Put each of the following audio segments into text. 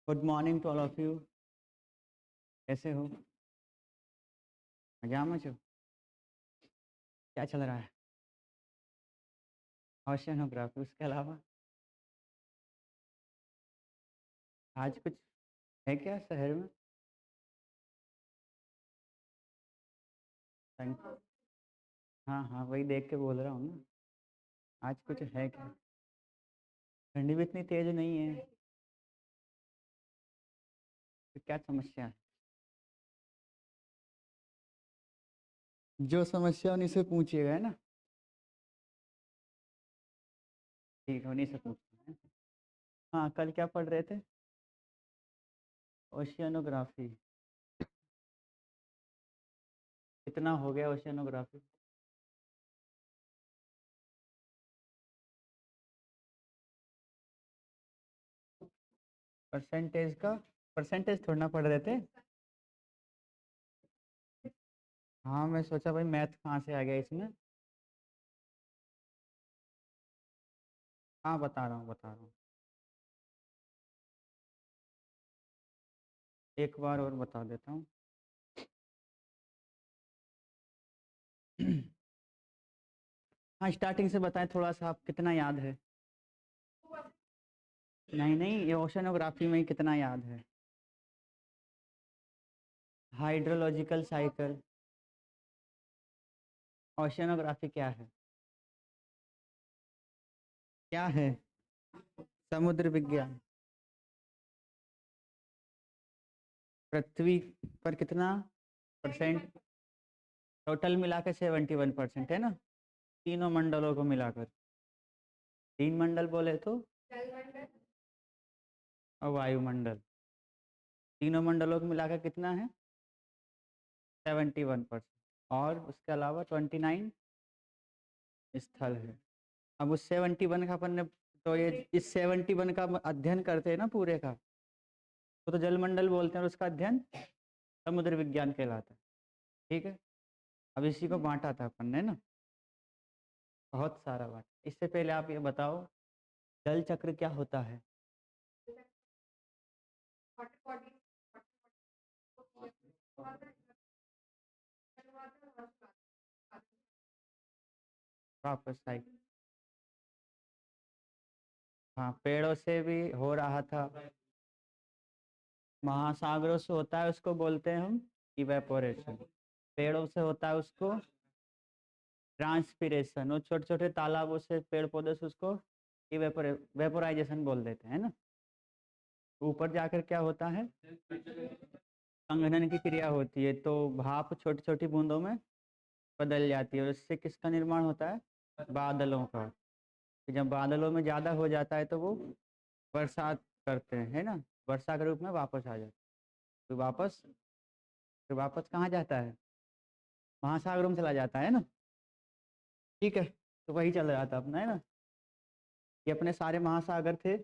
Good morning to all of you. कैसे हो? मजा में छो? क्या चल रहा है? ओशियनोग्राफी, उसके अलावा आज कुछ है क्या शहर में? सन- हाँ हाँ, वही देख के बोल रहा हूँ ना। आज कुछ है क्या? ठंडी भी इतनी तेज नहीं है। तो क्या समस्या है? जो समस्या उन्हीं से पूछिएगा, है ना? ठीक है, उन्हीं से पूछना है। हाँ, कल क्या पढ़ रहे थे? ओशियनोग्राफी। कितना हो गया ओशियनोग्राफी? परसेंटेज का? परसेंटेज थोड़ा ना पढ़ रहे थे। हाँ, मैं सोचा भाई मैथ कहाँ से आ गया इसमें। हाँ, बता रहा हूँ बता रहा हूँ। एक बार और बता देता हूँ। हाँ, स्टार्टिंग से बताएं थोड़ा सा, आप कितना याद है? नहीं नहीं, ये ओशनोग्राफी में ही कितना याद है? Hydrological cycle. ओशनोग्राफी क्या है? क्या है? समुद्र विज्ञान। पृथ्वी पर कितना परसेंट? टोटल मिला के 71% है ना? तीनों मंडलों को मिलाकर। तीन मंडल बोले तो? और वायुमंडल। तीनों मंडलों को मिलाकर कितना है? 71%। और उसके अलावा 29 स्थल है। अब उस 71 का अपन ने, तो ये इस 71 का अध्ययन करते हैं ना पूरे का, तो जलमंडल बोलते हैं और उसका अध्ययन समुद्र विज्ञान कहलाता है। ठीक है। अब इसी को बांटा था अपन ने ना, बहुत सारा बांटा। इससे पहले आप ये बताओ, जल चक्र क्या होता है? वापस साइकिल। हाँ, पेड़ों से भी हो रहा था। महासागरों से होता है, उसको बोलते हैं हम इवेपोरेशन। पेड़ों से होता है उसको ट्रांसपीरेशन। और छोटे छोटे तालाबों से, पेड़ पौधे से उसको वेपोराइजेशन बोल देते हैं ना। ऊपर जाकर क्या होता है? संघनन की क्रिया होती है, तो भाप छोटी छोटी बूंदों में बदल जाती है और इससे किसका निर्माण होता है? बादलों का। जब बादलों में ज़्यादा हो जाता है तो वो बरसात करते हैं, है ना? वर्षा के रूप में वापस आ जाता है। फिर वापस कहाँ जाता है? महासागरों में चला जाता है ना। ठीक है, तो वही चल रहा था अपना, है ना? ये अपने सारे महासागर थे।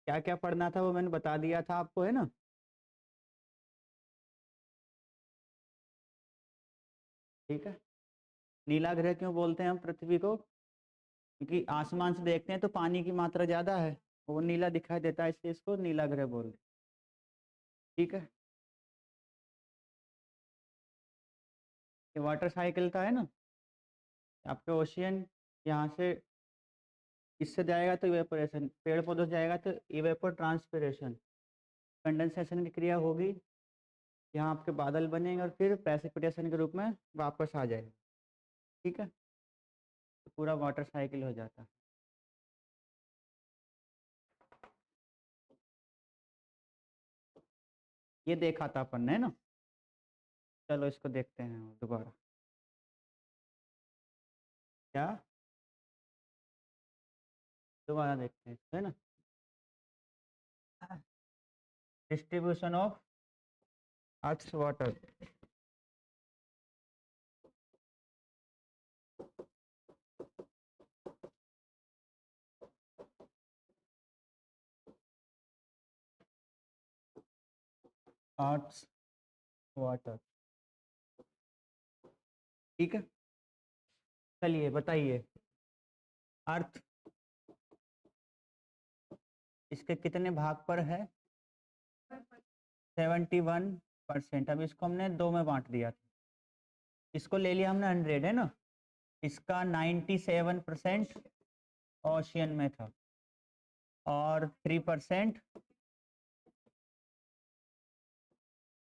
क्या क्या पढ़ना था वो मैंने बता दिया था आपको, है ना? ठीक है। नीला ग्रह क्यों बोलते हैं हम पृथ्वी को? क्योंकि आसमान से देखते हैं तो पानी की मात्रा ज़्यादा है, वो नीला दिखाई देता है, इसलिए इसको नीला ग्रह बोलते हैं। ठीक है। ये वाटर साइकिल का है ना। आपके ओशियन यहाँ से इससे जाएगा तो इवेपोरेशन, पेड़ पौधों से जाएगा तो इवेपोर ट्रांसपिरेशन, कंडेंसेशन की क्रिया होगी, यहाँ आपके बादल बनेंगे और फिर प्रेसिपिटेशन के रूप में वापस आ जाएगा। ठीक है, तो पूरा वाटर साइकिल हो जाता है। ये देखा था अपन ने, है ना? चलो इसको देखते हैं दोबारा। क्या? दोबारा देखते हैं, है ना? Distribution of earth's water. Earth's water. ठीक है, चलिए बताइए। अर्थ इसके कितने भाग पर है? 71%। अब इसको हमने 2 में बांट दिया था, इसको ले लिया हमने 100 है ना, इसका 97% ओशियन में था और 3%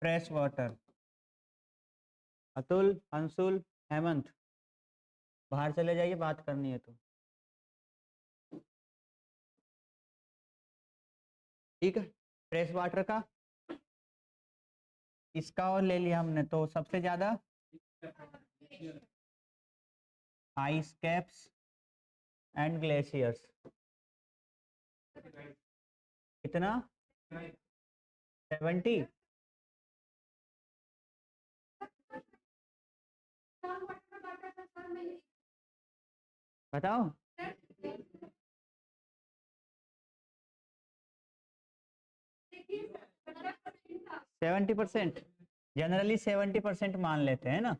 फ्रेश वाटर। अतुल, अंशुल, हेमंत बाहर चले जाइए, बात करनी है तो। ठीक है, फ्रेश वाटर का इसका और ले लिया हमने, तो सबसे ज्यादा आइस कैप्स एंड ग्लेशियर्स। कितना? 70। बताओ। 70%, जनरली 70% मान लेते हैं ना।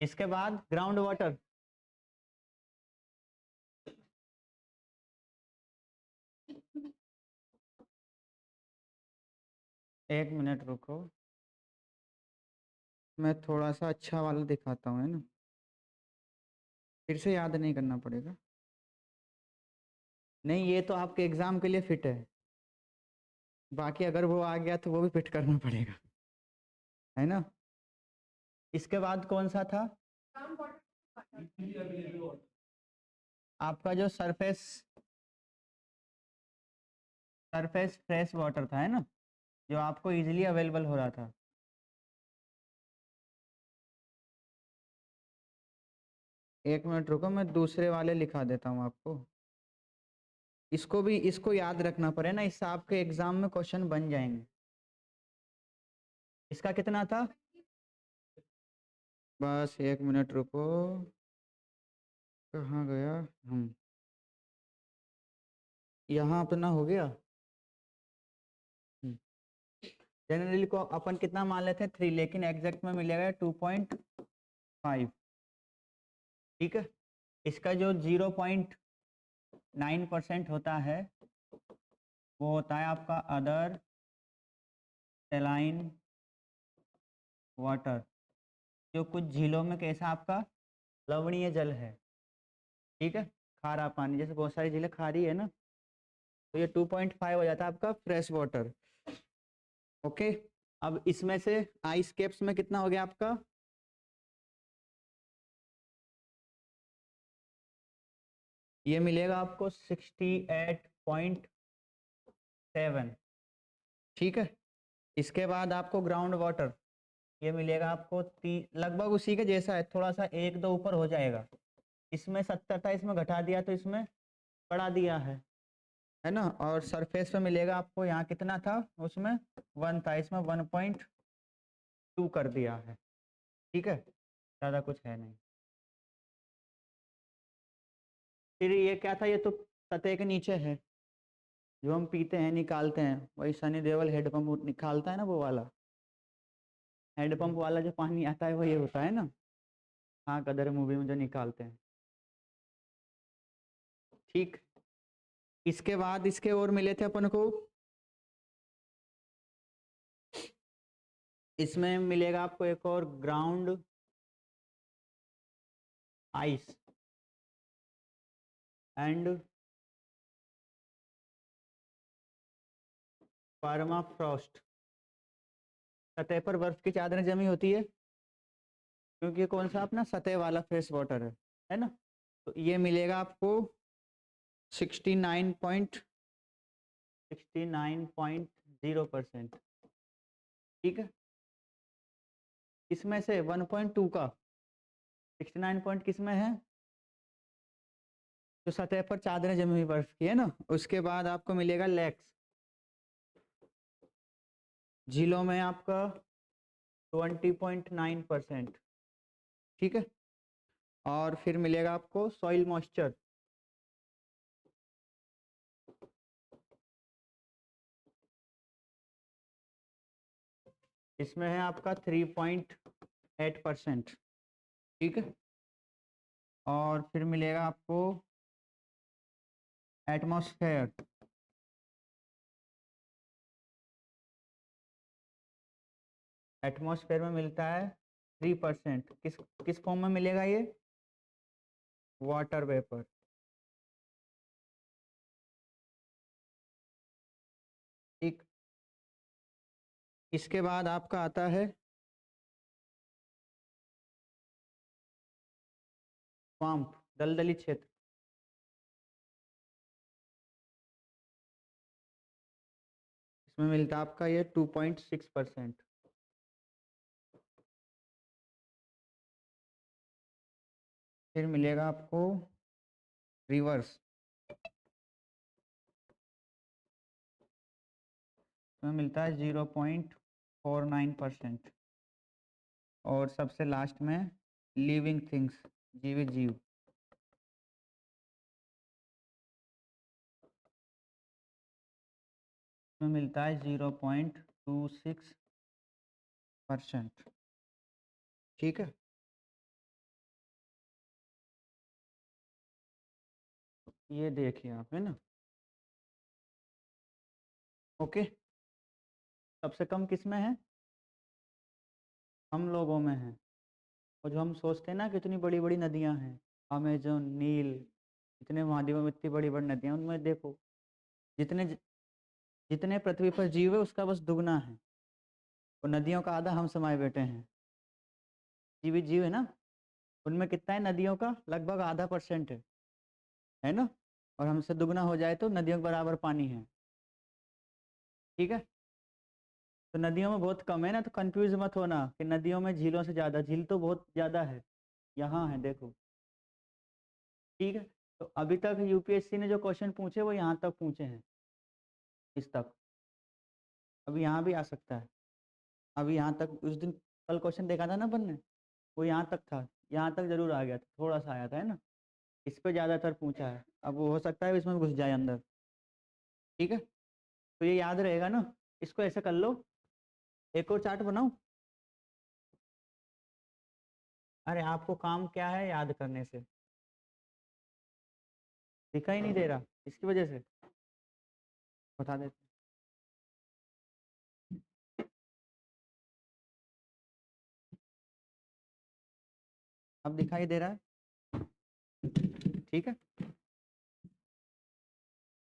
इसके बाद ग्राउंड वाटर, एक मिनट रुको, मैं थोड़ा सा अच्छा वाला दिखाता हूँ, है ना, फिर से याद नहीं करना पड़ेगा। नहीं, ये तो आपके एग्जाम के लिए फिट है, बाकी अगर वो आ गया तो वो भी फिट करना पड़ेगा, है ना। इसके बाद कौन सा था आपका? जो सरफेस फ्रेश वाटर था, है ना, जो आपको इजीली अवेलेबल हो रहा था। एक मिनट रुको, मैं दूसरे वाले लिखा देता हूँ आपको। इसको याद रखना पड़े ना, इससे आपके एग्जाम में क्वेश्चन बन जाएंगे। इसका कितना था? बस एक मिनट रुको, कहाँ गया हम? यहाँ अपना हो गया। जनरली को अपन कितना मान लेते हैं? 3, लेकिन एग्जैक्ट में मिलेगा 2.5। ठीक है, इसका जो 0.9% होता है वो होता है आपका अदर सेलाइन वाटर, जो कुछ झीलों में कैसा आपका लवणीय जल है। ठीक है, खारा पानी, जैसे बहुत सारी झीलें खारी है ना, तो ये 2.5 हो जाता है आपका फ्रेश वाटर। ओके, अब इसमें से आइस कैप्स में कितना हो गया आपका? ये मिलेगा आपको 68.7। ठीक है, इसके बाद आपको ग्राउंड वाटर, ये मिलेगा आपको लगभग उसी के जैसा है, थोड़ा सा 1-2 ऊपर हो जाएगा। इसमें 70 था, इसमें घटा दिया तो इसमें बढ़ा दिया है ना। और सरफेस पे मिलेगा आपको, यहाँ कितना था उसमें? 1 था, इसमें 1.2 कर दिया है। ठीक है, ज़्यादा कुछ है नहीं। फिर ये क्या था? ये तो सतह के नीचे है, जो हम पीते हैं निकालते हैं, वही सनी देओल हेडपंप निकालता है ना, वो वाला हेडपंप वाला जो पानी आता है वो ये होता है ना, हाँ, कदर मूवी में जो निकालते हैं। ठीक, इसके बाद इसके और मिले थे अपन को, इसमें मिलेगा आपको एक और ग्राउंड आइस एंड परमाफ्रॉस्ट। सतह पर बर्फ की चादरें जमी होती है, क्योंकि ये कौन सा अपना सतह वाला फ्रेश वाटर है ना। तो ये मिलेगा आपको 69.0%। ठीक है, इसमें से 1.2 का 69 पॉइंट किस में है? तो सतह पर चादरें जमी हुई बर्फ की, है ना। उसके बाद आपको मिलेगा लेक्स, झीलों में आपका 20.9%। ठीक है, और फिर मिलेगा आपको सॉइल मॉइस्चर, इसमें है आपका 3.8%। ठीक है, और फिर मिलेगा आपको एटमॉस्फेयर, एटमॉस्फेयर में मिलता है 3%। किस फॉर्म में मिलेगा ये? Water vapour. ठीक, इसके बाद आपका आता है स्वाम्प, दलदली क्षेत्र। इसमें मिलता है आपका ये 2.6%। फिर मिलेगा आपको रिवर्स, इसमें मिलता है 0.49%। और सबसे लास्ट में लिविंग थिंग्स, जीवित जीव, इसमें मिलता है 0.26%। ठीक है, ये देखिए आप, है ना। ओके, सबसे कम किस में है? हम लोगों में है। और जो हम सोचते हैं ना कितनी बड़ी बड़ी नदियां हैं, अमेजन, नील, इतने महाद्वीपों में इतनी बड़ी बड़ी नदियां, उनमें देखो जितने पृथ्वी पर जीव है उसका बस दुगना है। और नदियों का आधा हम समाये बैठे हैं। जीवित जीव है ना, उनमें कितना है? नदियों का लगभग आधा % है ना। और हमसे दुगना हो जाए तो नदियों के बराबर पानी है। ठीक है, तो नदियों में बहुत कम है ना, तो कंफ्यूज मत होना कि नदियों में झीलों से ज़्यादा। झील तो बहुत ज़्यादा है, यहाँ है देखो। ठीक है, तो अभी तक यूपीएससी ने जो क्वेश्चन पूछे वो यहाँ तक पूछे हैं, इस तक। अभी यहाँ भी आ सकता है। अभी यहाँ तक उस दिन कल क्वेश्चन देखा था ना अपन ने, वो यहाँ तक था, यहाँ तक जरूर आ गया था, थोड़ा सा आया था, है ना। इस पे ज़्यादातर पूछा है, अब वो हो सकता है इसमें घुस जाए अंदर। ठीक है, तो ये याद रहेगा ना। इसको ऐसे कर लो, एक और चार्ट बनाओ। अरे आपको काम क्या है याद करने से, दिखाई नहीं दे रहा, इसकी वजह से बता देते। अब दिखाई दे रहा है? ठीक है,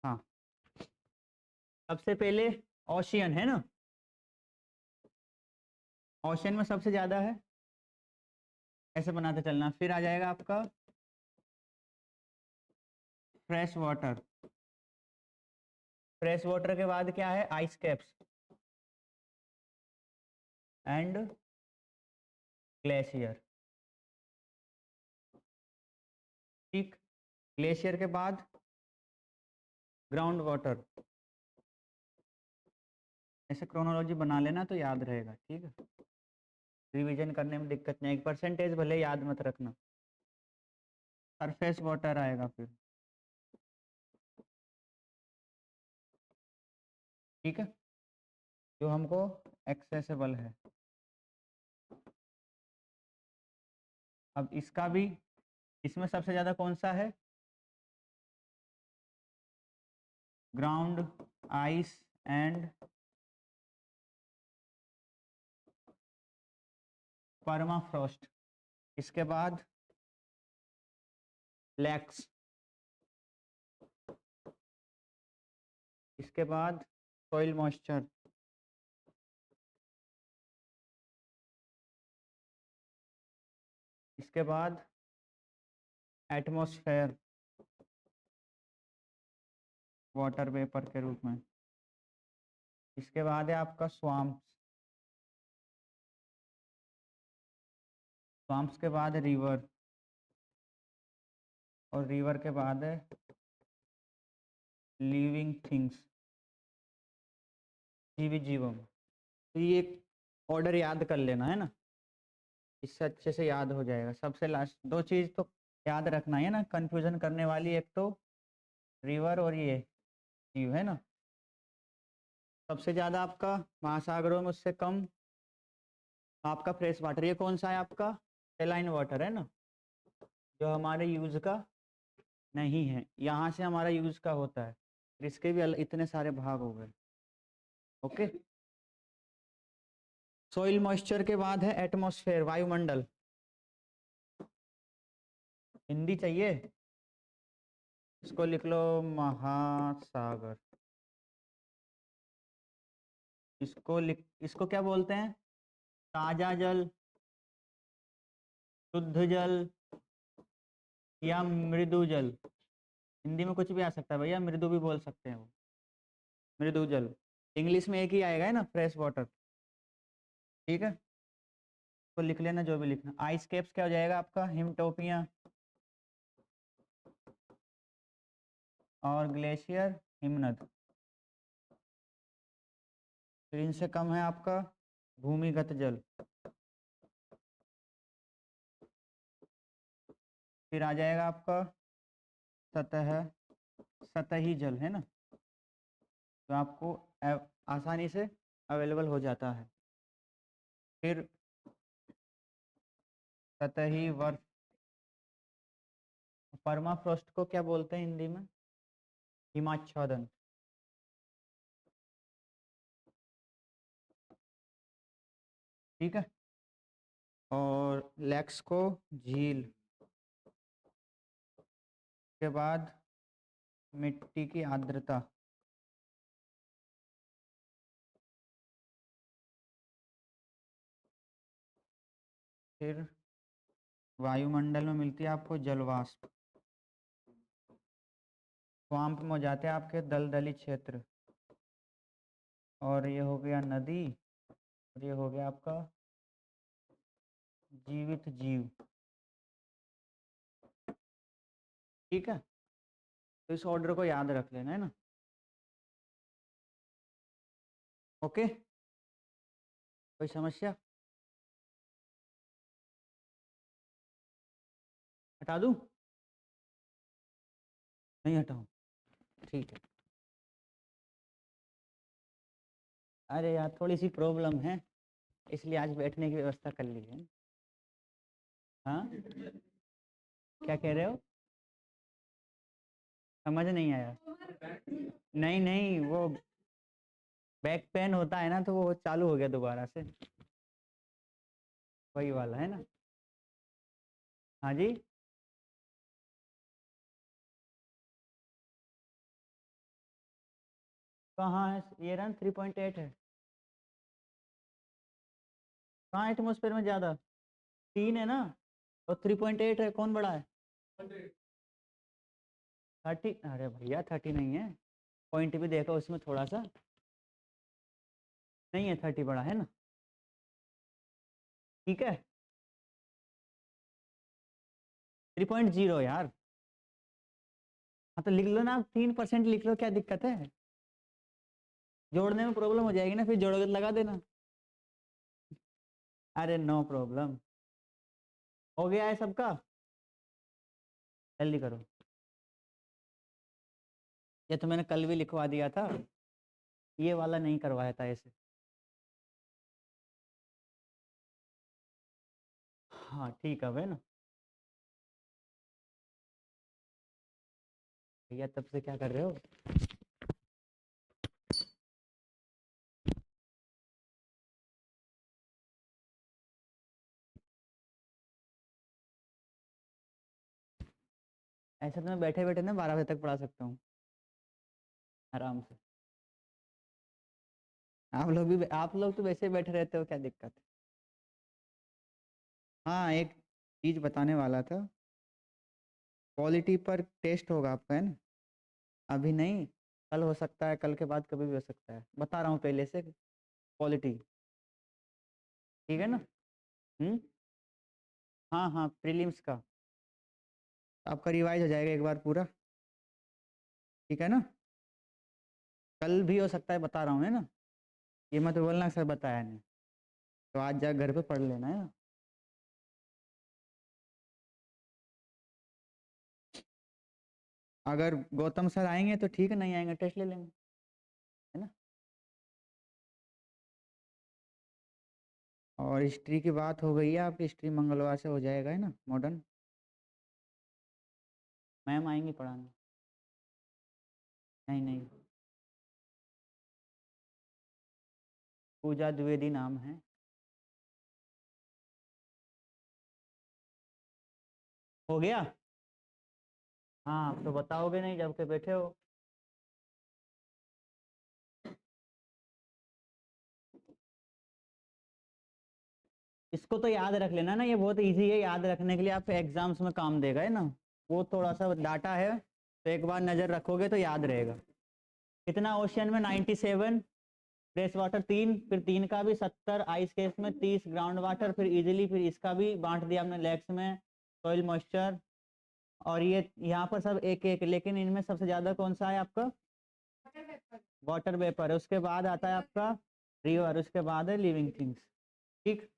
हाँ। सबसे पहले ओशियन है ना, ओशियन में सबसे ज्यादा है, ऐसे बनाते चलना। फिर आ जाएगा आपका फ्रेश वाटर। फ्रेश वाटर के बाद क्या है? Ice caps and glacier. ठीक, ग्लेशियर के बाद ग्राउंड वाटर। ऐसे क्रोनोलॉजी बना लेना तो याद रहेगा। ठीक है, रिवीजन करने में दिक्कत नहीं, 1% भले याद मत रखना। सरफेस वाटर आएगा फिर। ठीक है, जो हमको एक्सेसिबल है। अब इसका भी, इसमें सबसे ज्यादा कौन सा है? Ground ice and permafrost. इसके बाद लैक्स। इसके बाद सॉइल मॉइस्चर। इसके बाद एटमॉस्फेयर वाटर वेपर के रूप में। इसके बाद है आपका स्वाम्प्स। स्वाम्प्स के बाद है रिवर। और रिवर के बाद है लिविंग थिंग्स, जीवित जीवम। तो ये ऑर्डर याद कर लेना, है ना, इससे अच्छे से याद हो जाएगा। सबसे लास्ट दो चीज़ तो याद रखना है ना, कंफ्यूजन करने वाली, एक तो रिवर और ये जीव, है ना। सबसे ज़्यादा आपका महासागरों में, उससे कम आपका फ्रेश वाटर। ये कौन सा है आपका? सेलाइन वाटर, है ना, जो हमारे यूज़ का नहीं है। यहाँ से हमारा यूज़ का होता है, फिर इसके भी इतने सारे भाग हो गए। ओके, सोइल मॉइस्चर के बाद है एटमॉस्फेयर, वायुमंडल। हिंदी चाहिए, इसको लिख लो महासागर। इसको क्या बोलते हैं? ताजा जल, शुद्ध जल या मृदु जल। हिंदी में कुछ भी आ सकता है भैया, मृदु भी बोल सकते हैं वो, मृदु जल। इंग्लिश में एक ही आएगा है ना, फ्रेश वाटर। ठीक है, तो लिख लेना जो भी लिखना। आइस कैप्स क्या हो जाएगा आपका? हिमटोपियाँ। और ग्लेशियर हिमनद। फिर इनसे कम है आपका भूमिगत जल। फिर आ जाएगा आपका सतही जल, है ना, तो आपको आसानी से अवेलेबल हो जाता है। फिर सतही बर्फ, परमाफ्रॉस्ट को क्या बोलते हैं हिंदी में? हिमाच्छादन। ठीक है, और लेक्स को झील। के बाद मिट्टी की आर्द्रता। फिर वायुमंडल में मिलती है आपको जलवाष्प। स्वाम्प में हो जाते हैं आपके दलदली क्षेत्र। और ये हो गया नदी, और ये हो गया आपका जीवित जीव। ठीक है, तो इस ऑर्डर को याद रख लेना, है ना। ओके, कोई समस्या? हटा दूं? नहीं हटाऊं? ठीक है। अरे यार थोड़ी सी प्रॉब्लम है, इसलिए आज बैठने की व्यवस्था कर ली है। हाँ, क्या कह रहे हो? समझ नहीं आया। नहीं नहीं, वो बैक पेन होता है ना, तो वो चालू हो गया दोबारा से, वही वाला है ना। हाँ जी, कहाँ है ये? रन 3.8 है। कहाँ एटमोसफेयर में ज़्यादा? 3 है ना, और 3.8 है, कौन बड़ा है? 30? अरे भैया 30 नहीं है, पॉइंट भी देखो उसमें थोड़ा सा। नहीं है 30 बड़ा, है ना। ठीक है, 3.0 यार। हाँ तो लिख लो ना, 3% लिख लो, क्या दिक्कत है? जोड़ने में प्रॉब्लम हो जाएगी ना, फिर जोड़ोगे तो लगा देना। अरे नो प्रॉब्लम। हो गया है सबका? जल्दी करो। ये तो मैंने कल भी लिखवा दिया था, ये वाला नहीं करवाया था ऐसे। हाँ ठीक है ना। भैया तब से क्या कर रहे हो? ऐसे तो मैं बैठे बैठे ना 12 बजे तक पढ़ा सकता हूँ आराम से। आप लोग तो वैसे ही बैठे रहते हो, क्या दिक्कत है? हाँ, एक चीज बताने वाला था। क्वालिटी पर टेस्ट होगा आपका, है ना। अभी नहीं, कल हो सकता है, कल के बाद कभी भी हो सकता है, बता रहा हूँ पहले से। क्वालिटी, ठीक है ना। हम्म। हाँ हाँ, प्रीलिम्स का आपका रिवाइज हो जाएगा एक बार पूरा, ठीक है ना। कल भी हो सकता है, बता रहा हूँ, है ना। ये मत बोलना सर बताया नहीं, तो आज जा घर पे पढ़ लेना, है ना। अगर गौतम सर आएंगे तो ठीक है, नहीं आएंगे टेस्ट ले लेंगे, है ना। और हिस्ट्री की बात हो गई है आपकी, हिस्ट्री मंगलवार से हो जाएगा, है ना, मॉडर्न। मैम आएंगी पढ़ाने? नहीं नहीं, पूजा द्विवेदी नाम है। हो गया? हाँ, आप तो बताओगे नहीं जब के बैठे हो। इसको तो याद रख लेना ना, ये बहुत इजी है याद रखने के लिए, आप एग्जाम्स में काम देगा है ना। वो थोड़ा सा डाटा है, तो एक बार नज़र रखोगे तो याद रहेगा। कितना ओशियन में? 97। फ्रेश वाटर 3, फिर 3 का भी 70, आइस केस में 30, ग्राउंड वाटर फिर इजीली, फिर इसका भी बांट दिया हमने लेग्स में, सॉइल मॉइस्चर। और ये यहाँ पर सब एक एक, लेकिन इनमें सबसे ज़्यादा कौन सा है आपका? वाटर वेपर है, उसके बाद आता है आपका रिवर, उसके बाद है लिविंग थिंग्स। ठीक,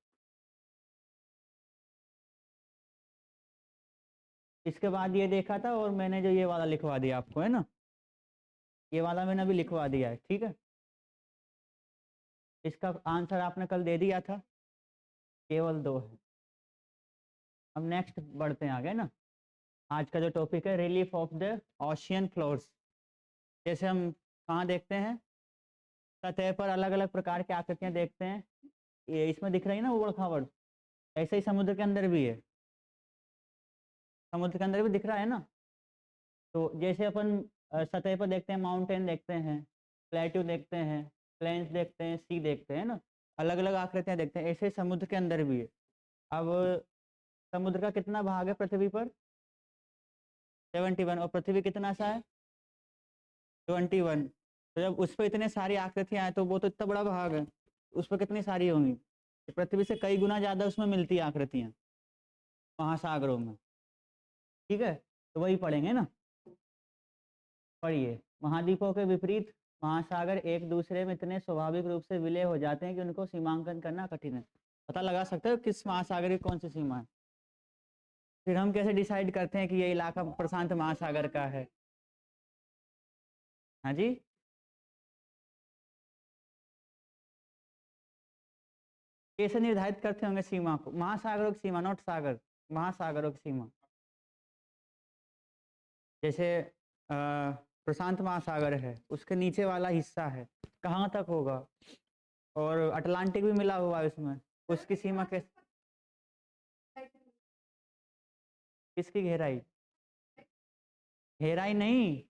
इसके बाद ये देखा था, और मैंने जो ये वाला लिखवा दिया आपको है ना, ये वाला मैंने अभी लिखवा दिया है। ठीक है, इसका आंसर आपने कल दे दिया था, केवल 2 है। अब नेक्स्ट बढ़ते हैं आगे ना। आज का जो टॉपिक है relief of the ocean floors. जैसे हम कहाँ देखते हैं, सतह पर अलग अलग प्रकार की आकृतियां देखते हैं, ये इसमें दिख रही है ना उबड़ खाबड़, ऐसे ही समुद्र के अंदर भी है, समुद्र के अंदर भी दिख रहा है ना। तो जैसे अपन सतह पर देखते हैं, माउंटेन देखते हैं, प्लेट्यू देखते हैं, प्लेन्स देखते हैं, सी देखते हैं ना, अलग अलग आकृतियां देखते हैं, ऐसे ही समुद्र के अंदर भी है। अब समुद्र का कितना भाग है पृथ्वी पर? 71। और पृथ्वी कितना सा है? 21। तो जब उस पर इतने सारी आकृतियां हैं, तो वो तो इतना बड़ा भाग है, उस पर कितनी सारी होंगी? पृथ्वी से कई गुना ज्यादा उसमें मिलती है आकृतियां महासागरों में। ठीक है, तो वही पढ़ेंगे ना। पढ़िए, महाद्वीपों के विपरीत महासागर एक दूसरे में इतने स्वाभाविक रूप से विलय हो जाते हैं कि उनको सीमांकन करना कठिन है। पता लगा सकते हो किस महासागर की कौन सी सीमा है? फिर हम कैसे डिसाइड करते हैं कि ये इलाका प्रशांत महासागर का है? हाँ जी, कैसे निर्धारित करते होंगे सीमा को? महासागरों की सीमा, नॉट सागर, महासागरों की सीमा। जैसे प्रशांत महासागर है, उसके नीचे वाला हिस्सा है, कहाँ तक होगा? और अटलांटिक भी मिला हुआ है उसमें, उसकी सीमा कैसे? किसकी गहराई? गहराई नहीं,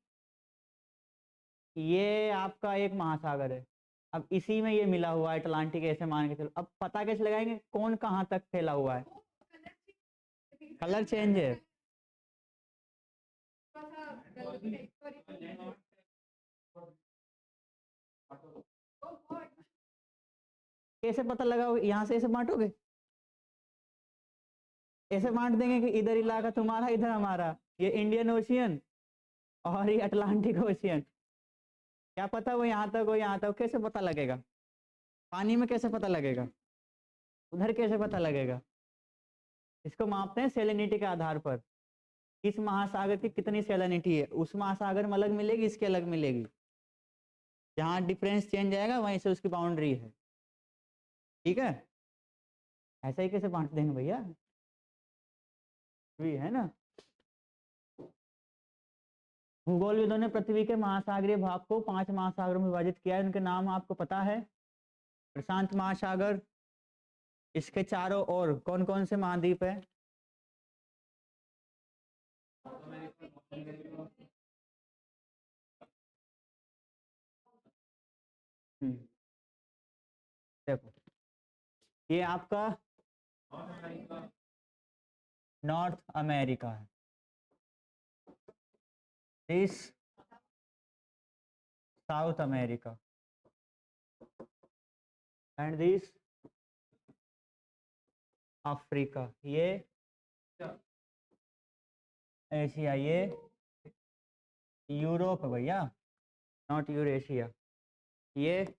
ये आपका एक महासागर है, अब इसी में ये मिला हुआ है अटलांटिक, ऐसे मान के चलो। अब पता कैसे लगाएंगे कौन कहाँ तक फैला हुआ है? कलर चेंज है। कैसे पता लगा? यहाँ से ऐसे बांटोगे, ऐसे बांट देंगे कि इधर इलाका तुम्हारा, इधर हमारा, ये इंडियन ओशियन और ये अटलांटिक ओशियन। क्या पता वो यहाँ तक हो, यहाँ तक, कैसे पता लगेगा? पानी में कैसे पता लगेगा? उधर कैसे पता लगेगा? इसको मापते हैं सेलेनिटी के आधार पर, किस महासागर की कितनी सेलेनिटी है, उस महासागर में अलग मिलेगी, इसके अलग मिलेगी। जहाँ डिफरेंस चेंज आएगा वहीं से उसकी बाउंड्री है। ठीक है, ऐसा ही कैसे बांट देंगे भैया, भी है ना। भूगोलविदों ने पृथ्वी के महासागरीय भाग को 5 महासागरों में विभाजित किया है, उनके नाम आपको पता है? प्रशांत महासागर, इसके चारों ओर कौन कौन से महाद्वीप है? देखो, ये आपका नॉर्थ अमेरिका है, this south America, and this Africa, ये एशिया, ये यूरोप है भैया, नॉट यूरेशिया, ये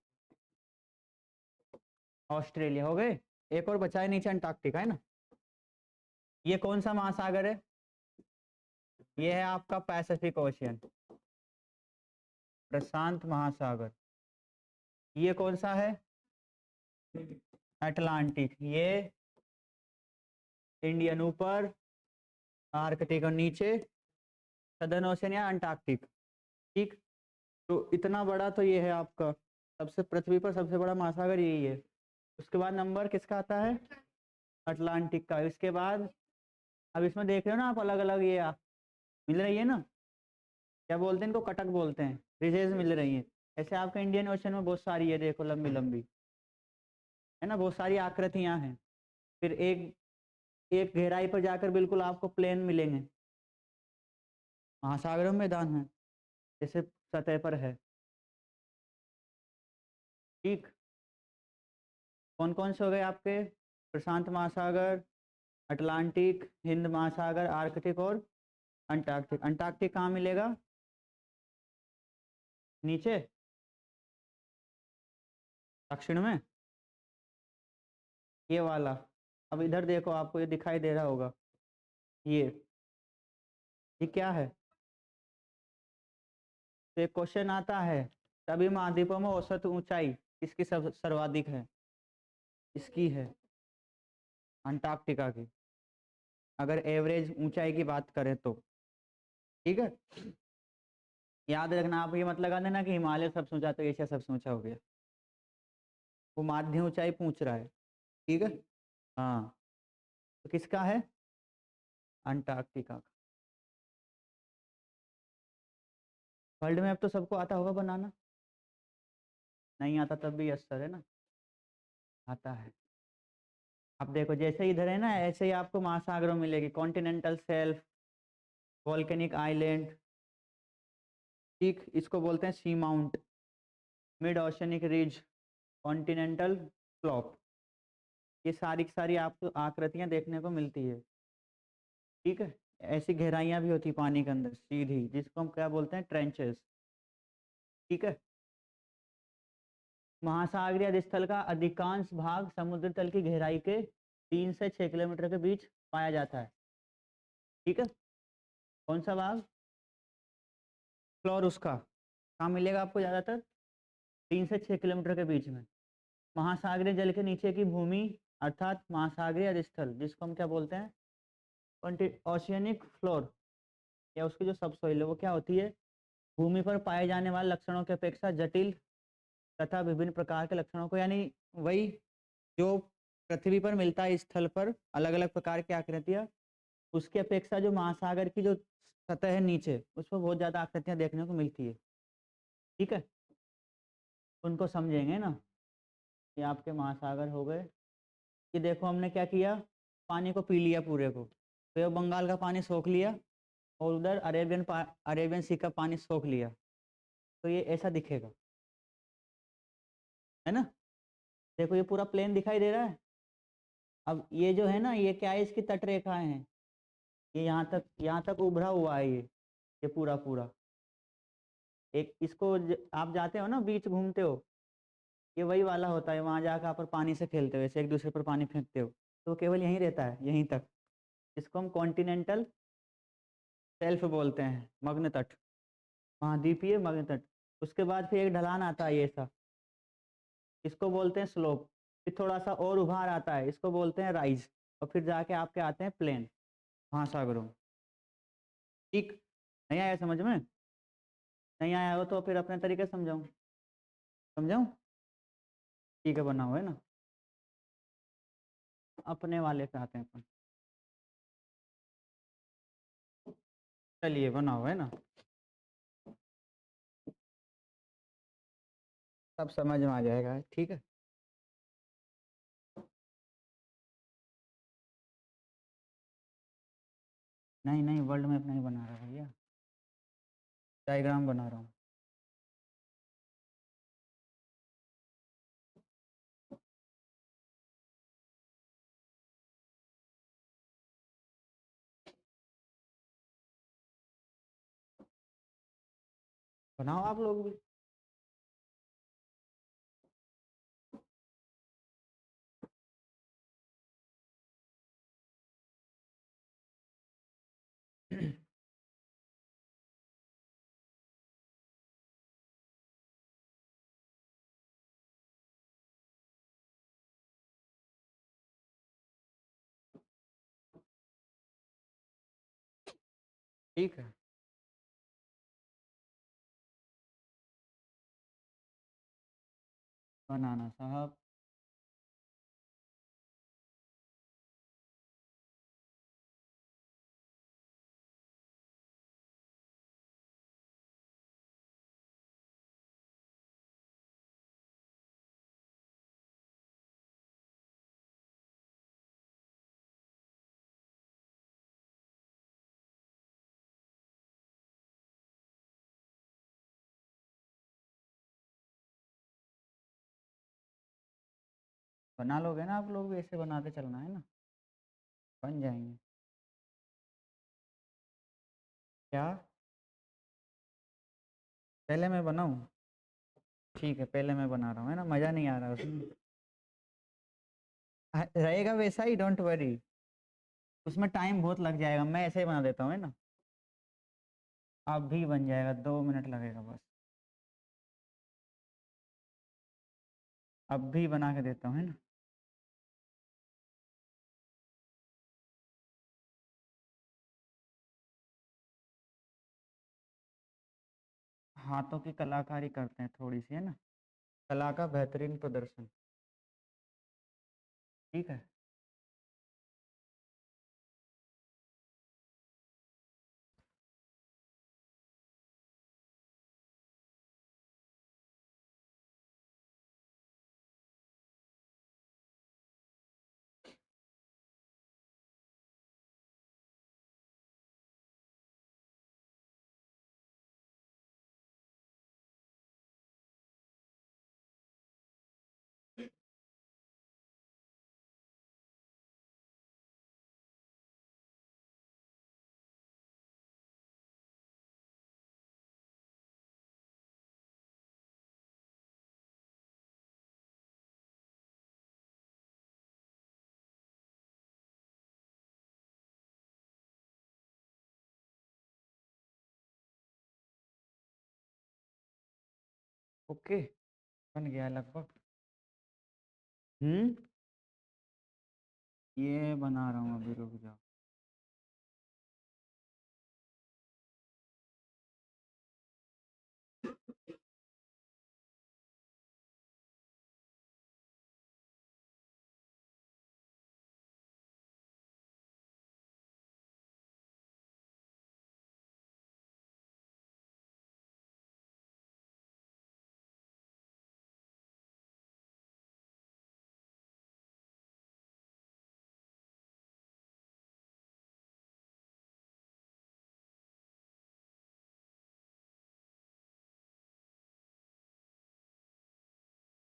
ऑस्ट्रेलिया। हो गए, एक और बचा है नीचे, अंटार्कटिका है ना। ये कौन सा महासागर है? ये है आपका पैसिफिक ओशियन, प्रशांत महासागर। ये कौन सा है? अटलांटिक। ये इंडियन ऊपर, आर्कटिक और नीचे सदर्न ओशियन या अंटार्कटिक। ठीक, तो इतना बड़ा तो ये है आपका, सबसे पृथ्वी पर सबसे बड़ा महासागर यही है। उसके बाद नंबर किसका आता है? अटलांटिक का। इसके बाद अब इसमें देख रहे हो ना आप, अलग अलग ये मिल रही है ना, क्या बोलते हैं इनको, कटक बोलते हैं, रिजेज मिल रही है। ऐसे आपके इंडियन ओशन में बहुत सारी है, देखो लंबी लंबी, है ना, बहुत सारी आकृतियां हैं। फिर एक एक गहराई पर जाकर बिल्कुल आपको प्लेन मिलेंगे, महासागरों में मैदान है, जैसे सतह पर है। ठीक, कौन कौन से हो गए आपके, प्रशांत महासागर, अटलांटिक, हिंद महासागर, आर्कटिक और अंटार्कटिक। अंटार्कटिक कहाँ मिलेगा, नीचे दक्षिण में, ये वाला। अब इधर देखो, आपको ये दिखाई दे रहा होगा, ये क्या है। तो एक क्वेश्चन आता है, सभी महाद्वीपों में औसत ऊंचाई किसकी सर्वाधिक है, इसकी है अंटार्कटिका की, अगर एवरेज ऊंचाई की बात करें तो। ठीक है, याद रखना, आप ये मत लगा देना कि हिमालय सबसे ऊंचा तो एशिया सबसे ऊंचा हो गया, वो माध्य ऊंचाई पूछ रहा है। ठीक है, हाँ, तो किसका है, अंटार्कटिका का। वर्ल्ड मैप तो सबको आता होगा बनाना, नहीं आता तब भी असर है ना, आता है। अब देखो, जैसे इधर है ना, ऐसे ही आपको महासागरों मिलेगी, कॉन्टिनेंटल शेल्फ, वॉल्केनिक आइलैंड, ठीक, इसको बोलते हैं sea mount, mid oceanic ridge, continental slope, ये सारी की सारी आपको आकृतियां देखने को मिलती है। ठीक है, ऐसी गहराइयां भी होती पानी के अंदर सीधी, जिसको हम क्या बोलते हैं, ट्रेंचेस। ठीक है, महासागरीय अधिस्थल का अधिकांश भाग समुद्र तल की गहराई के 3 से 6 किलोमीटर के बीच पाया जाता है। ठीक है, कौन सा भाग, फ्लोर उसका कहाँ मिलेगा आपको ज़्यादातर, 3 से 6 किलोमीटर के बीच में। महासागरीय जल के नीचे की भूमि अर्थात महासागरीय अधिस्थल, जिसको हम क्या बोलते हैं, ओशियनिक फ्लोर, या उसकी जो सब सोइल है वो क्या होती है, भूमि पर पाए जाने वाले लक्षणों की अपेक्षा जटिल तथा विभिन्न प्रकार के लक्षणों को, यानी वही जो पृथ्वी पर मिलता है स्थल पर अलग अलग प्रकार की आकृतियां, उसकी अपेक्षा जो महासागर की जो सतह है नीचे, उस पर बहुत ज़्यादा आकृतियां देखने को मिलती है। ठीक है, उनको समझेंगे ना, ये आपके महासागर हो गए। कि देखो हमने क्या किया, पानी को पी लिया पूरे को, तो ये बंगाल का पानी सोख लिया, और उधर अरेबियन सी का पानी सोख लिया, तो ये ऐसा दिखेगा, है ना। देखो ये पूरा प्लेन दिखाई दे रहा है। अब ये जो है ना, ये क्या है, इसकी तट रेखाएं हैं, ये यहाँ तक उभरा हुआ है, ये पूरा पूरा एक, इसको आप जाते हो ना बीच घूमते हो, ये वही वाला होता है, वहां जाकर आप पानी से खेलते हो, ऐसे एक दूसरे पर पानी फेंकते हो, तो केवल यहीं रहता है, यहीं तक। इसको हम कॉन्टिनेंटल शेल्फ बोलते हैं, मग्न तट, महाद्वीपीय मग्न तट। उसके बाद फिर एक ढलान आता है, ये ऐसा, इसको बोलते हैं स्लोप। फिर थोड़ा सा और उभार आता है, इसको बोलते हैं राइज, और फिर जाके आपके आते हैं प्लेन, महासागरों। ठीक, नहीं आया समझ में, नहीं आया हो तो फिर अपने तरीके से समझाऊं, समझाऊं, ठीक है, बना हुआ है ना, अपने वाले पे आते हैं अपन, चलिए बना हुआ है ना, सब समझ में आ जाएगा। ठीक है, नहीं नहीं, वर्ल्ड मैप नहीं बना रहा भैया, डायग्राम बना रहा हूँ। बनाओ आप लोग भी। ठीक है, बनाना साहब। बना लोगे ना आप लोग भी, ऐसे बनाते चलना है ना, बन जाएंगे। क्या पहले मैं बनाऊं? ठीक है, पहले मैं बना रहा हूँ, है ना, मज़ा नहीं आ रहा उसमें। रहेगा वैसा ही, डोंट वरी। उसमें टाइम बहुत लग जाएगा, मैं ऐसे ही बना देता हूँ, है ना। अब भी बन जाएगा, 2 मिनट लगेगा बस। अब भी बना के देता हूँ, है ना। हाथों की कलाकारी करते हैं थोड़ी सी, है ना, कला का बेहतरीन प्रदर्शन। ठीक है। ओके, बन गया लगभग। हम्म, ये बना रहा हूँ, अभी रुक जाओ।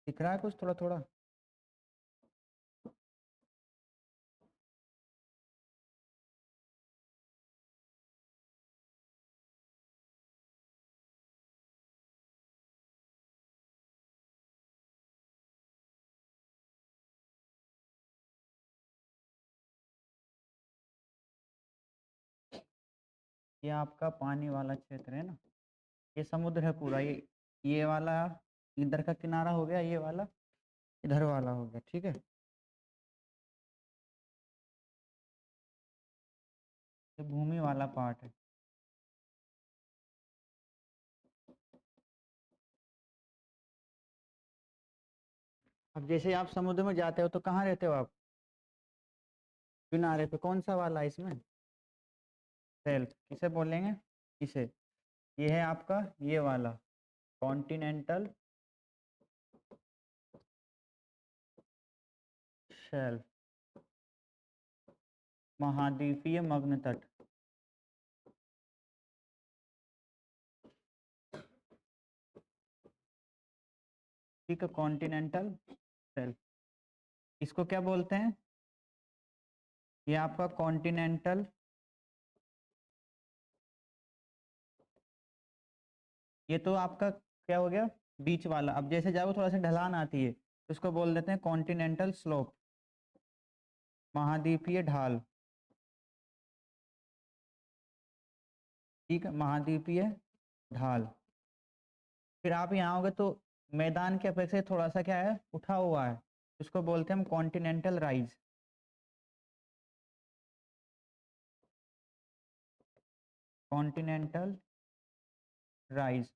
दिख रहा है कुछ थोड़ा थोड़ा? ये आपका पानी वाला क्षेत्र है ना, ये समुद्र है पूरा, ये वाला इधर का किनारा हो गया, ये वाला इधर वाला हो गया, ठीक है। ये भूमि वाला पार्ट है। अब जैसे आप समुद्र में जाते हो तो कहाँ रहते हो आप? किनारे पे, कौन सा वाला है इसमें? सेल्फ किसे बोलेंगे? किसे? ये है आपका ये वाला कॉन्टिनेंटल शेल्फ, महाद्वीपीय मग्न तट। ठीक है, कॉन्टिनेंटल शेल्फ, इसको क्या बोलते हैं? ये आपका कॉन्टिनेंटल, ये तो आपका क्या हो गया, बीच वाला। अब जैसे जाओ थोड़ा सा ढलान आती है तो इसको बोल देते हैं कॉन्टिनेंटल स्लोप, महाद्वीपीय ढाल। ठीक है, महाद्वीपीय ढाल। फिर आप यहाँ आओगे तो मैदान के अपेक्षा थोड़ा सा क्या है, उठा हुआ है, इसको बोलते हैं हम कॉन्टिनेंटल राइज। कॉन्टिनेंटल राइज,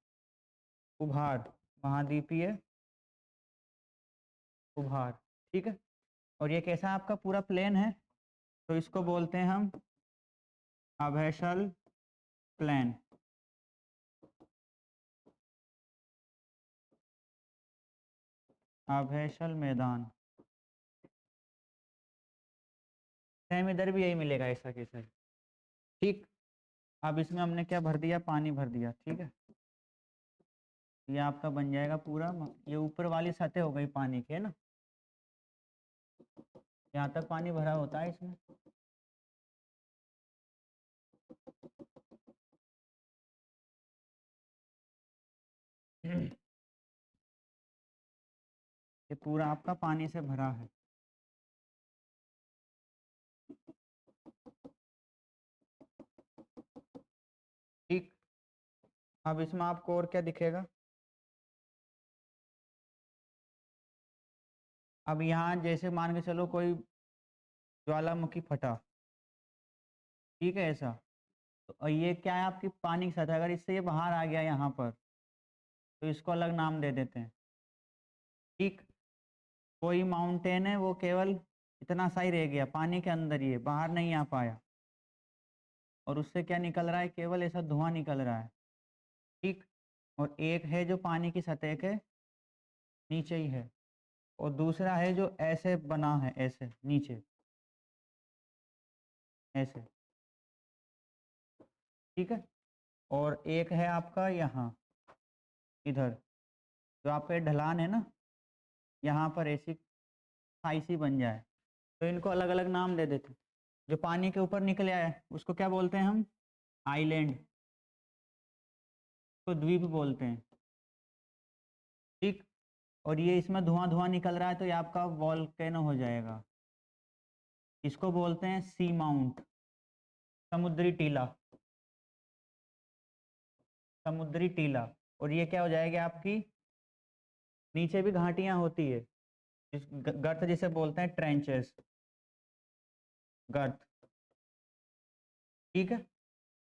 उभार, महाद्वीपीय उभार। ठीक है, और ये कैसा आपका पूरा प्लेन है, तो इसको बोलते हैं हम अभैसल प्लेन। अभैसल मैदान। सेम इधर भी यही मिलेगा, ऐसा कैसा। ठीक, अब इसमें हमने क्या भर दिया, पानी भर दिया, ठीक है। ये आपका बन जाएगा पूरा, ये ऊपर वाली सतह हो गई पानी की, है ना। यहाँ तक पानी भरा होता है इसमें। ये पूरा आपका पानी से भरा है। ठीक, अब इसमें आपको और क्या दिखेगा? अब यहाँ जैसे मान के चलो कोई ज्वालामुखी फटा, ठीक है ऐसा, तो ये क्या है आपकी पानी की सतह, अगर इससे ये बाहर आ गया यहाँ पर तो इसको अलग नाम दे देते हैं। ठीक, कोई माउंटेन है वो केवल इतना सा ही रह गया पानी के अंदर, ही बाहर नहीं आ पाया, और उससे क्या निकल रहा है, केवल ऐसा धुआं निकल रहा है। ठीक, और एक है जो पानी की सतह के नीचे ही है, और दूसरा है जो ऐसे बना है, ऐसे नीचे ऐसे। ठीक है, और एक है आपका यहाँ इधर, जो आपका ये ढलान है ना, यहाँ पर ऐसी खाई सी बन जाए, तो इनको अलग अलग नाम दे देते हैं। जो पानी के ऊपर निकल आया है उसको क्या बोलते हैं हम? आइलैंड, को द्वीप बोलते हैं। ठीक, और ये इसमें धुआं धुआं निकल रहा है तो ये आपका वॉल्केनो हो जाएगा। इसको बोलते हैं सी माउंट, समुद्री टीला, समुद्री टीला। और ये क्या हो जाएगी आपकी, नीचे भी घाटियां होती है, गर्त जिसे बोलते हैं ट्रेंचेस, गर्त। ठीक है,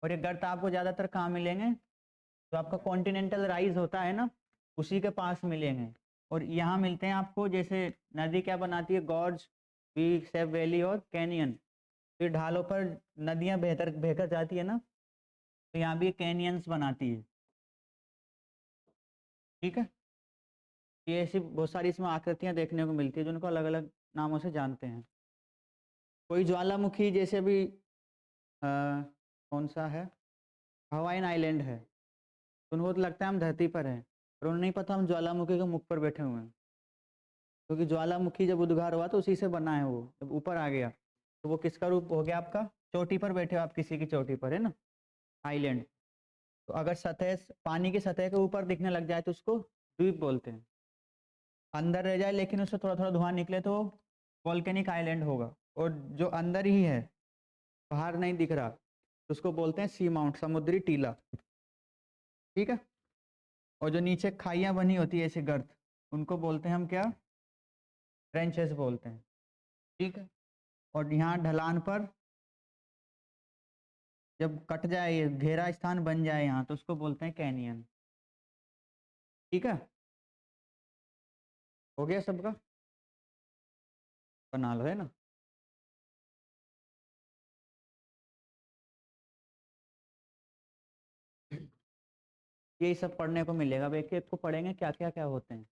और ये गर्त आपको ज्यादातर कहाँ मिलेंगे? तो आपका कॉन्टिनेंटल राइज होता है ना, उसी के पास मिलेंगे। और यहाँ मिलते हैं आपको, जैसे नदी क्या बनाती है, गॉर्ज, वी सेव वैली और कैनियन, फिर ढालों पर नदियाँ बेहतर बहकर जाती है ना, तो यहाँ भी कैनियंस बनाती है। ठीक है, ये ऐसी बहुत सारी इसमें आकृतियाँ देखने को मिलती है जिनको अलग अलग नामों से जानते हैं। कोई ज्वालामुखी जैसे भी कौन सा है, हवाइन आइलैंड है, तो उनको तो लगता है हम धरती पर हैं, पर उन्हें नहीं पता हम ज्वालामुखी के मुख पर बैठे हुए हैं, क्योंकि ज्वालामुखी जब उद्गार हुआ तो उसी से बना है वो, जब ऊपर आ गया तो वो किसका रूप हो गया आपका? चोटी पर बैठे हो आप, किसी की चोटी पर, है ना, आइलैंड। तो अगर सतह पानी की सतह के ऊपर दिखने लग जाए तो उसको द्वीप बोलते हैं। अंदर रह जाए लेकिन उससे थोड़ा थोड़ा धुआं निकले तो वॉल्केनिक आइलैंड होगा, और जो अंदर ही है, बाहर नहीं दिख रहा, तो उसको बोलते हैं सी माउंट, समुद्री टीला। ठीक है, और जो नीचे खाइयाँ बनी होती है ऐसे गर्त, उनको बोलते हैं हम क्या? ट्रेंचेस बोलते हैं। ठीक है, और यहाँ ढलान पर जब कट जाए, ये घेरा स्थान बन जाए यहाँ, तो उसको बोलते हैं कैनियन। ठीक है, हो गया सबका? बना लो, है ना। यही सब पढ़ने को मिलेगा, अब एक एक को पढ़ेंगे क्या क्या क्या होते हैं।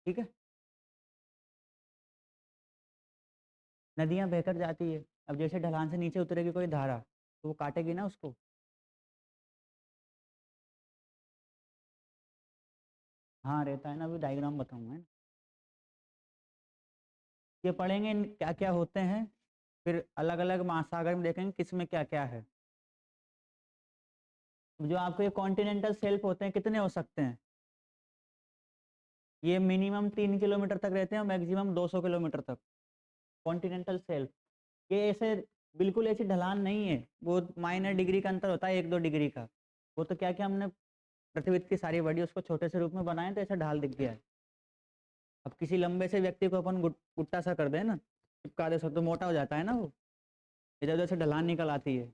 ठीक है, नदियाँ बहकर जाती है, अब जैसे ढलान से नीचे उतरेगी कोई धारा, तो वो काटेगी ना उसको। हाँ रहता है ना, अभी डायग्राम बताऊंगा, है ना। ये पढ़ेंगे क्या क्या होते हैं, फिर अलग अलग महासागर में देखेंगे किसमें क्या क्या है। जो आपको ये कॉन्टिनेंटल शेल्फ होते हैं कितने हो सकते हैं? ये मिनिमम 3 किलोमीटर तक रहते हैं और मैक्सिमम 200 किलोमीटर तक, कॉन्टिनेंटल शेल्फ। ये ऐसे बिल्कुल ऐसी ढलान नहीं है, वो माइनर डिग्री का अंतर होता है, 1-2 डिग्री का। वो तो क्या क्या हमने पृथ्वी की सारी बड़ी उसको छोटे से रूप में बनाए तो ऐसा ढाल दिख गया है। अब किसी लंबे से व्यक्ति को अपन गुट्टा सा कर दे ना, चिपका दे सब, तो मोटा हो जाता है ना वो, इधर उधर से ढलान निकल आती है,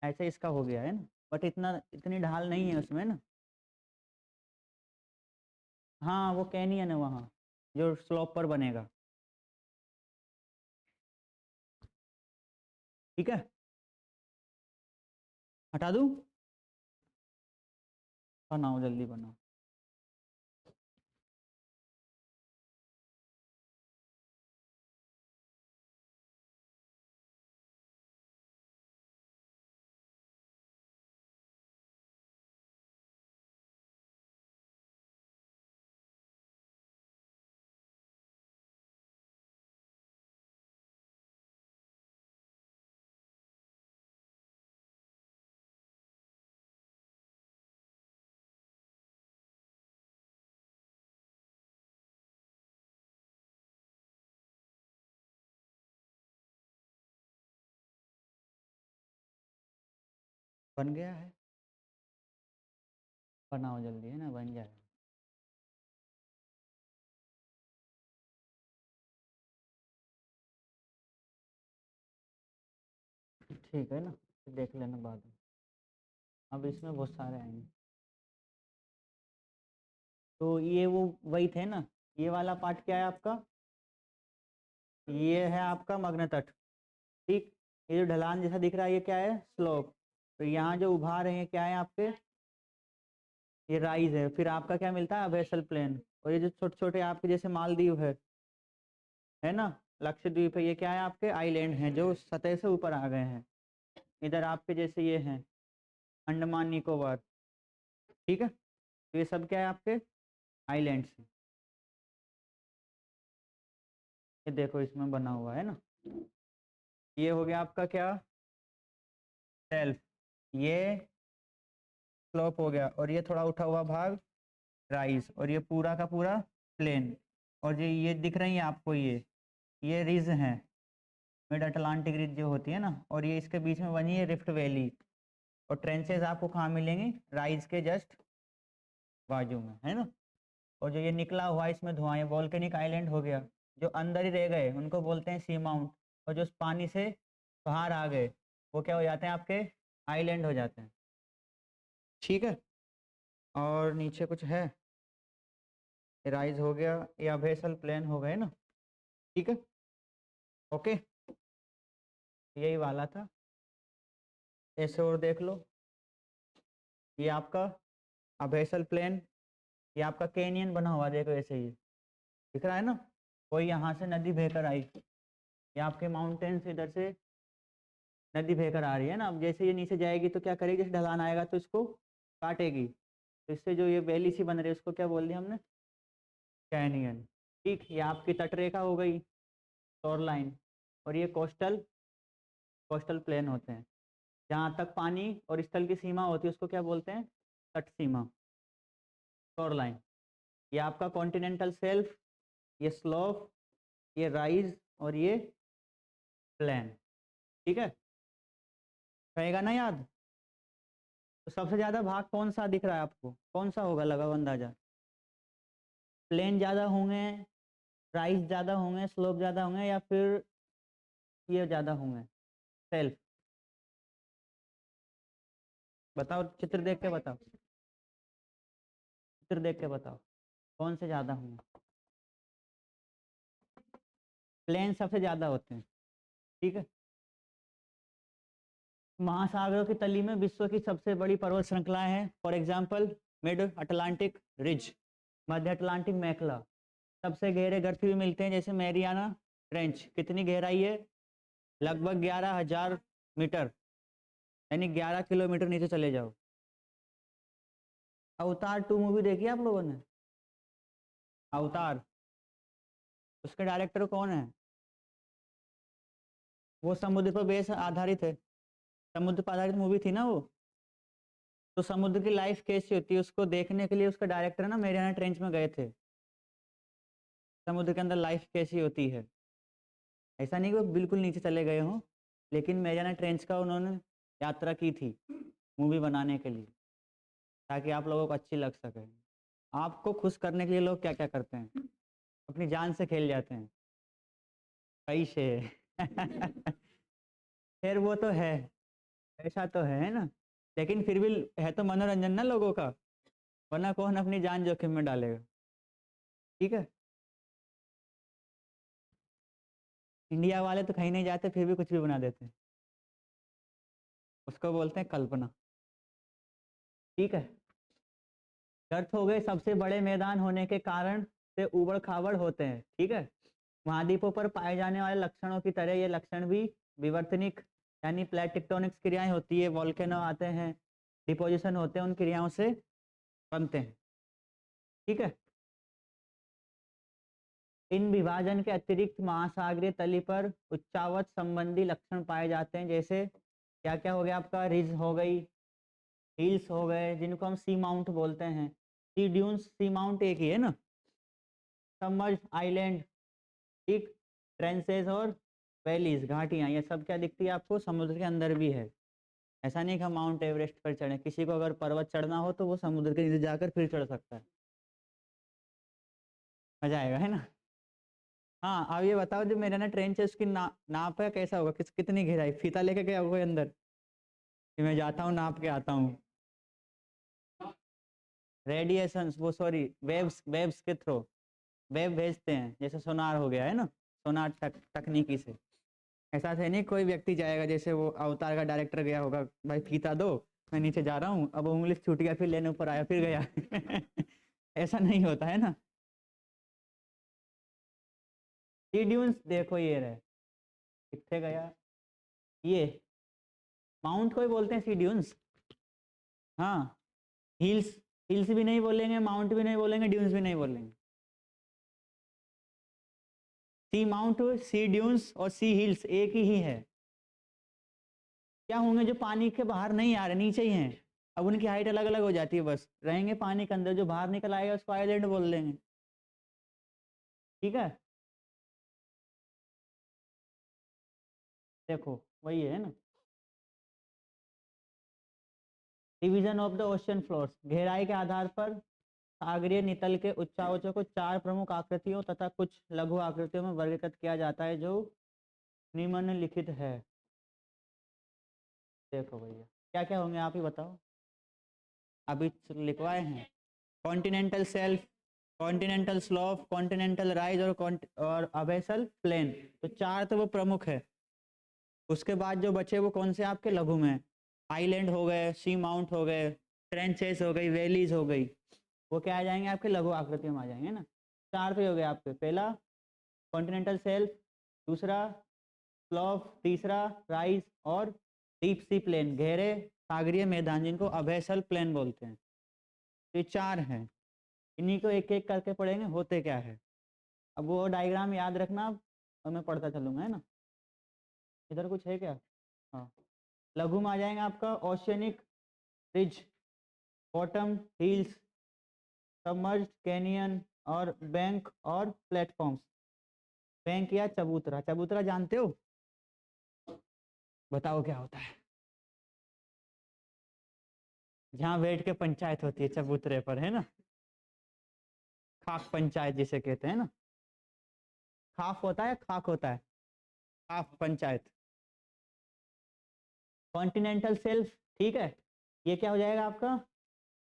ऐसे इसका हो गया है ना। बट इतनी ढाल नहीं है उसमें ना। हाँ वो कैनियन है वहाँ, जो स्लोप पर बनेगा। ठीक है, हटा दूँ? बनाओ जल्दी बनाओ। बन गया है, बनाओ जल्दी, है ना, बन जाएगा। ठीक है ना, देख लेना बाद में। अब इसमें बहुत सारे आएंगे। तो ये वो वही थे ना, ये वाला पार्ट क्या है आपका, ये है आपका मग्न तट। ठीक, ये जो ढलान जैसा दिख रहा है ये क्या है, स्लोप। तो यहाँ जो उभार है ये क्या है आपके, ये राइज है। फिर आपका क्या मिलता है, अबेसल प्लेन। और ये जो छोटे छोटे आपके जैसे मालदीव है ना, लक्षद्वीप है, ये क्या है आपके आइलैंड हैं जो सतह से ऊपर आ गए हैं। इधर आपके जैसे ये हैं अंडमान निकोबार। ठीक है, तो ये सब क्या है आपके आइलैंड्स हैं। ये देखो इसमें बना हुआ है ना, ये हो गया आपका क्या, सेल्फ, ये स्लोप हो गया, और ये थोड़ा उठा हुआ भाग राइज, और ये पूरा का पूरा प्लेन। और ये दिख रही है आपको, ये रिज हैं, मिड अटलांटिक रिज जो होती है ना, और ये इसके बीच में बनी है रिफ्ट वैली। और ट्रेंचेस आपको कहाँ मिलेंगी, राइज के जस्ट बाजू में, है ना। और जो ये निकला हुआ इसमें धुआं, ये वॉल्केनिक आइलैंड हो गया। जो अंदर ही रह गए उनको बोलते हैं सी माउंट, और जो पानी से बाहर आ गए वो क्या हो जाते हैं आपके आइलैंड हो जाते हैं। ठीक है, और नीचे कुछ है, राइज हो गया, ये अभेसल प्लेन हो गए ना। ठीक है, ओके, यही वाला था। ऐसे और देख लो, ये आपका अभेसल प्लेन, ये आपका कैनियन बना हुआ, देखो ऐसे ही दिख रहा है ना। कोई यहाँ से नदी बहकर आई, ये आपके माउंटेन्स इधर से नदी बहकर आ रही है ना। अब जैसे ये नीचे जाएगी तो क्या करेगी, जैसे ढलान आएगा तो इसको काटेगी, तो इससे जो ये वैली सी बन रही है उसको क्या बोल दिया हमने, कैनियन। ठीक, ये आपकी तटरेखा हो गई, शोर लाइन। और ये कोस्टल कोस्टल प्लेन होते हैं, जहाँ तक पानी और स्थल की सीमा होती है उसको क्या बोलते हैं, तट सीमा, शोर लाइन। ये आपका कॉन्टिनेंटल शेल्फ, ये स्लोप, ये राइज, और ये प्लेन। ठीक है, रहेगा ना याद। तो सबसे ज्यादा भाग कौन सा दिख रहा है आपको, कौन सा होगा, लगाओ अंदाजा। प्लेन ज्यादा होंगे, राइज ज्यादा होंगे, स्लोप ज्यादा होंगे, या फिर ये ज्यादा होंगे, सेल्फ। बताओ, चित्र देख के बताओ, चित्र देख के बताओ कौन से ज्यादा होंगे। प्लेन सबसे ज्यादा होते हैं। ठीक है, महासागरों की तली में विश्व की सबसे बड़ी पर्वत श्रृंखलाएं हैं, for example mid Atlantic ridge, मध्य अटलांटिक मेखला। सबसे गहरे गर्त भी मिलते हैं जैसे मैरियाना ट्रेंच, कितनी गहराई है, लगभग 11,000 मीटर, यानी 11 किलोमीटर नीचे चले जाओ। अवतार 2 मूवी देखी है आप लोगों ने, अवतार, उसके डायरेक्टर कौन है, वो समुद्र पर बेस आधारित है, समुद्र पर आधारित मूवी थी ना वो। तो समुद्र की लाइफ कैसी होती है उसको देखने के लिए उसका डायरेक्टर ना मैरियाना ट्रेंच में गए थे, समुद्र के अंदर लाइफ कैसी होती है। ऐसा नहीं कि वो बिल्कुल नीचे चले गए हों, लेकिन मैरियाना ट्रेंच का उन्होंने यात्रा की थी मूवी बनाने के लिए, ताकि आप लोगों को अच्छी लग सके। आपको खुश करने के लिए लोग क्या क्या करते हैं, अपनी जान से खेल जाते हैं, सही से। खैर वो तो है, ऐसा तो है ना, लेकिन फिर भी है तो मनोरंजन ना लोगों का, वरना कौन अपनी जान जोखिम में डालेगा। ठीक है, इंडिया वाले तो कहीं नहीं जाते फिर भी कुछ भी बना देते हैं, उसको बोलते हैं कल्पना। ठीक है, गर्त हो गए सबसे बड़े मैदान होने के कारण से उबड़ खाबड़ होते हैं। ठीक है, महाद्वीपों पर पाए जाने वाले लक्षणों की तरह ये लक्षण भी विवर्तनिक यानी प्लेट टेक्टोनिक्स क्रियाएं होती है, वॉल्केनो आते हैं, डिपोजिशन होते हैं, उन क्रियाओं से बनते हैं। ठीक है, इन विभाजन के अतिरिक्त महासागरीय तली पर उच्चावच संबंधी लक्षण पाए जाते हैं, जैसे क्या क्या हो गया आपका, रिज हो गई, हिल्स हो गए जिनको हम सी माउंट बोलते हैं, सी ड्यून्स, सी माउंट एक ही है ना, सबमर्ज आइलैंड। ठीक, ट्रेंसेस और वैलीज, घाटियां, ये सब क्या दिखती है आपको, समुद्र के अंदर भी है, ऐसा नहीं कि हम माउंट एवरेस्ट पर चढ़े, किसी को अगर पर्वत चढ़ना हो तो वो समुद्र के नीचे जाकर फिर चढ़ सकता है, मजा आएगा, है ना। हाँ, अब ये बताओ जो मेरा ना ट्रेन से उसकी नाप है कैसा होगा, कितनी गहराई, फीता लेके गया होगा अंदर कि मैं जाता हूँ नाप के आता हूँ। रेडिएशंस, वो सॉरी वेव्स के थ्रू वेव भेजते हैं, जैसे सोनार हो गया है ना, सोनार तकनीकी से। ऐसा से नहीं कोई व्यक्ति जाएगा जैसे वो अवतार का डायरेक्टर गया होगा, भाई फीता दो मैं नीचे जा रहा हूँ, अब उंगली छूट गया फिर लेने ऊपर आया फिर गया ऐसा नहीं होता है ना। सी ड्यून्स देखो ये रहे, कितने गया ये, माउंट को ही बोलते हैं सी ड्यून्स। हाँ, हिल्स, हिल्स भी नहीं बोलेंगे, माउंट भी नहीं बोलेंगे, ड्यून्स भी नहीं बोलेंगे। सी माउंट, सी ड्यून्स और सी हिल्स एक ही है। क्या होंगे जो पानी के बाहर नहीं आ रहे, नीचे ही हैं, अब उनकी हाइट अलग अलग हो जाती है, बस रहेंगे पानी के अंदर, जो बाहर निकल आएगा उसको आइलैंड बोल देंगे, ठीक है। देखो वही है ना, division of the ocean floors, गहराई के आधार पर सागरीय नितल के उच्चावचों को चार प्रमुख आकृतियों तथा कुछ लघु आकृतियों में वर्गीकृत किया जाता है जो निम्नलिखित है। देखो भैया क्या क्या होंगे आप ही बताओ, अभी लिखवाए हैं, continental shelf, continental slope, continental rise और अबेसल प्लेन, तो चार तो वो प्रमुख है। उसके बाद जो बचे वो कौन से आपके लघु में, आइलैंड हो गए, सी माउंट हो गए, ट्रेंचेस हो गई, वैलीज हो गई, वो क्या आ जाएंगे आपके लघु आकृतियों में आ जाएंगे ना। चार तो हो गए आपके, पहला कॉन्टिनेंटल शेल्फ, दूसरा स्लोप, तीसरा राइज और डीप सी प्लेन, गहरे सागरीय मैदान जिनको अबेसल प्लेन बोलते हैं। तो ये चार हैं, इन्हीं को एक एक करके पढ़ेंगे होते क्या है। अब वो डायग्राम याद रखना और मैं पढ़ता चलूंगा, है ना। इधर कुछ है क्या, हाँ, लघु में आ जाएगा आपका oceanic ridge, bottom, hills, submerged canyon और बैंक और प्लेटफॉर्म्स। बैंक या चबूतरा, चबूतरा जानते हो, बताओ क्या होता है, जहाँ बैठ के पंचायत होती है चबूतरे पर, है ना, खाक पंचायत जिसे कहते हैं ना, खाक होता है, खाक होता है, खाक पंचायत। कॉन्टिनेंटल शेल्फ, ठीक है, ये क्या हो जाएगा आपका,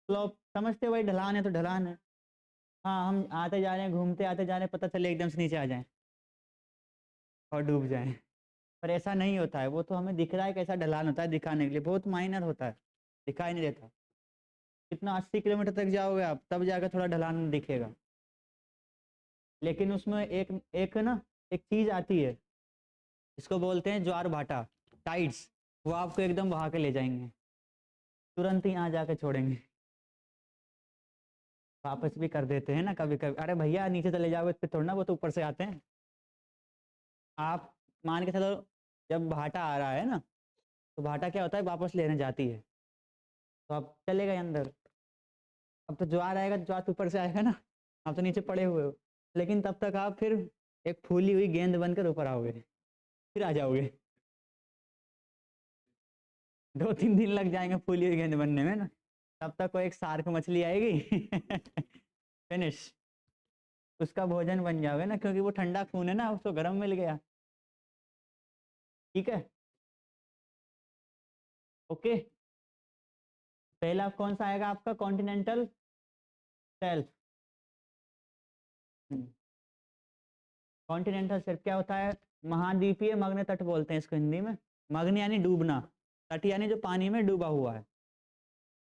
स्लोप, समझते हो भाई, ढलान है तो ढलान है। हाँ, हम आते जा रहे हैं, घूमते आते जा रहे हैं, पता चले एकदम से नीचे आ जाएं और डूब जाएं, पर ऐसा नहीं होता है, वो तो हमें दिख रहा है कैसा ढलान होता है दिखाने के लिए, बहुत माइनर होता है, दिखाई नहीं देता। कितना 80 किलोमीटर तक जाओगे आप तब जाकर थोड़ा ढलान दिखेगा, लेकिन उसमें एक एक ना एक चीज आती है, इसको बोलते हैं ज्वार भाटा, टाइड्स, वो आपको एकदम बहा के ले जाएंगे, तुरंत ही यहाँ जाके छोड़ेंगे, वापस भी कर देते हैं ना कभी कभी, अरे भैया नीचे चले जाओगे फिर थोड़ा ना, वो तो ऊपर से आते हैं। आप मान के चलो, जब भाटा आ रहा है ना, तो भाटा क्या होता है, वापस लेने जाती है, तो आप चले गए अंदर, अब तो ज्वार आएगा, ज्वार तो ऊपर से आएगा ना, आप तो नीचे पड़े हुए हो, लेकिन तब तक आप फिर एक फूली हुई गेंद बनकर ऊपर आओगे, फिर आ जाओगे, 2-3 दिन लग जाएंगे फूली हुई गेंद बनने में ना, तब तक वो एक शार्क मछली आएगी फिनिश, उसका भोजन बन जाओगे ना, क्योंकि वो ठंडा खून है ना, उसको गर्म मिल गया, ठीक है, ओके। पहला कौन सा आएगा आपका, कॉन्टिनेंटल शेल्फ। कॉन्टिनेंटल शेल्फ क्या होता है, महाद्वीपीय मग्न तट बोलते हैं इसको हिंदी में, मग्न यानी डूबना, तट यानी जो पानी में डूबा हुआ है।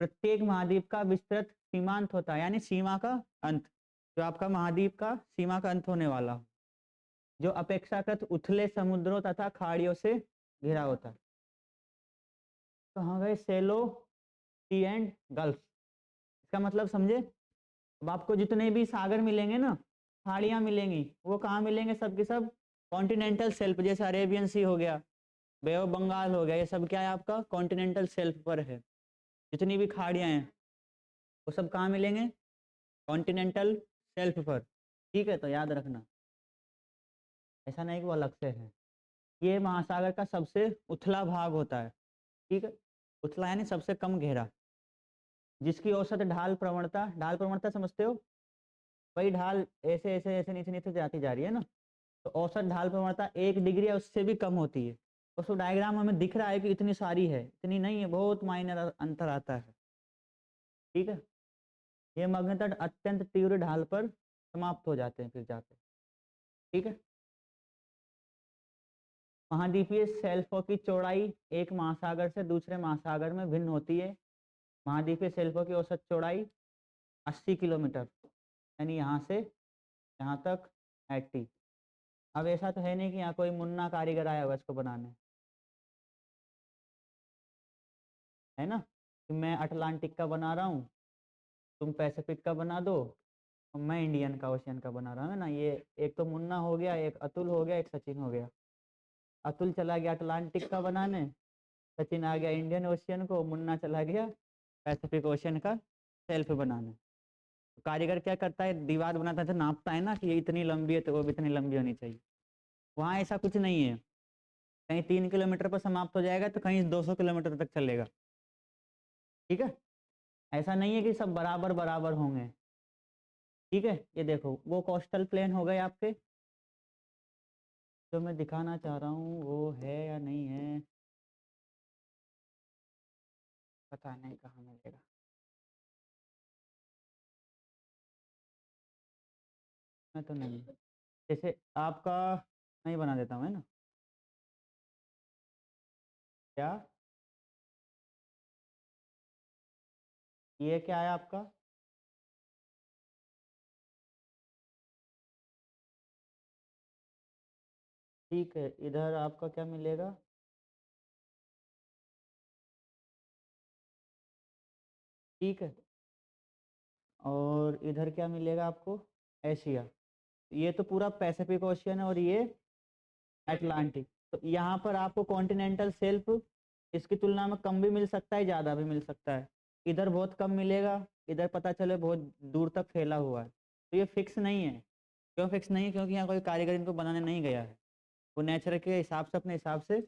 प्रत्येक महाद्वीप का विस्तृत सीमांत होता है, यानी सीमा का अंत, जो आपका महाद्वीप का सीमा का अंत होने वाला, जो अपेक्षाकृत उथले समुद्रों तथा खाड़ियों से घिरा होता है। तो हाँ गए सेलो सी एंड गल्फ, इसका मतलब समझे, अब आपको जितने भी सागर मिलेंगे ना, खाड़ियाँ मिलेंगी, वो कहाँ मिलेंगे, सब के सब कॉन्टिनेंटल शेल्फ, जैसे अरेबियन सी हो गया, बे ऑफ बंगाल हो गया, ये सब क्या है आपका कॉन्टिनेंटल शेल्फ पर है, जितनी भी खाड़ियाँ हैं वो सब कहाँ मिलेंगे, कॉन्टिनेंटल शेल्फ पर, ठीक है, तो याद रखना, ऐसा नहीं कि वो अलग से है, ये महासागर का सबसे उथला भाग होता है, ठीक है। उथला यानी सबसे कम गहरा, जिसकी औसत ढाल प्रवणता समझते हो, वही ढाल ऐसे ऐसे ऐसे नीचे नीचे जाती जा रही है ना, तो औसत ढाल प्रवणता 1 डिग्री या उससे भी कम होती है। उस डायग्राम हमें दिख रहा है कि इतनी सारी है, इतनी नहीं है, बहुत माइनर अंतर आता है। ठीक है, ये मग्न तट अत्यंत तीव्र ढाल पर समाप्त हो जाते हैं फिर जाके। ठीक है, महाद्वीपीय शेल्फों की चौड़ाई एक महासागर से दूसरे महासागर में भिन्न होती है। महाद्वीपीय शेल्फों की औसत चौड़ाई 80 किलोमीटर, यानी यहाँ से यहाँ तक 80। अब ऐसा तो है नहीं कि यहाँ कोई मुन्ना कारीगर आया हुआ इसको बनाने, है ना, कि मैं अटलांटिक का बना रहा हूँ, तुम पैसिफिक का बना दो, और मैं इंडियन का ओशियन का बना रहा हूँ, है ना। ये एक तो मुन्ना हो गया, एक अतुल हो गया, एक सचिन हो गया। अतुल चला गया अटलांटिक का बनाने, सचिन आ गया इंडियन ओशियन को, मुन्ना चला गया पैसिफिक ओशियन का सेल्फ बनाने। तो कारीगर क्या करता है, दीवार बनाता है तो नापता है ना कि ये इतनी लंबी है तो वो भी इतनी लंबी होनी चाहिए। वहाँ ऐसा कुछ नहीं है, कहीं 3 किलोमीटर पर समाप्त हो जाएगा तो कहीं 200 किलोमीटर तक चलेगा। ठीक है, ऐसा नहीं है कि सब बराबर बराबर होंगे। ठीक है, ये देखो वो कोस्टल प्लेन हो गए आपके, जो मैं दिखाना चाह रहा हूँ वो है या नहीं है पता नहीं, कहाँ मिलेगा। मैं तो नहीं, जैसे आपका नहीं बना देता हूँ, है ना। क्या ये क्या है आपका, ठीक है, इधर आपका क्या मिलेगा, ठीक है, और इधर क्या मिलेगा आपको, एशिया। ये तो पूरा पैसिफिक ओशियन है और ये अटलांटिक। तो यहाँ पर आपको कॉन्टिनेंटल शेल्फ इसकी तुलना में कम भी मिल सकता है, ज़्यादा भी मिल सकता है। इधर बहुत कम मिलेगा, इधर पता चले बहुत दूर तक फैला हुआ है। तो ये फिक्स नहीं है। क्यों फिक्स नहीं है, क्योंकि यहाँ कोई कारीगर इनको बनाने नहीं गया है, वो नेचर के हिसाब से अपने हिसाब से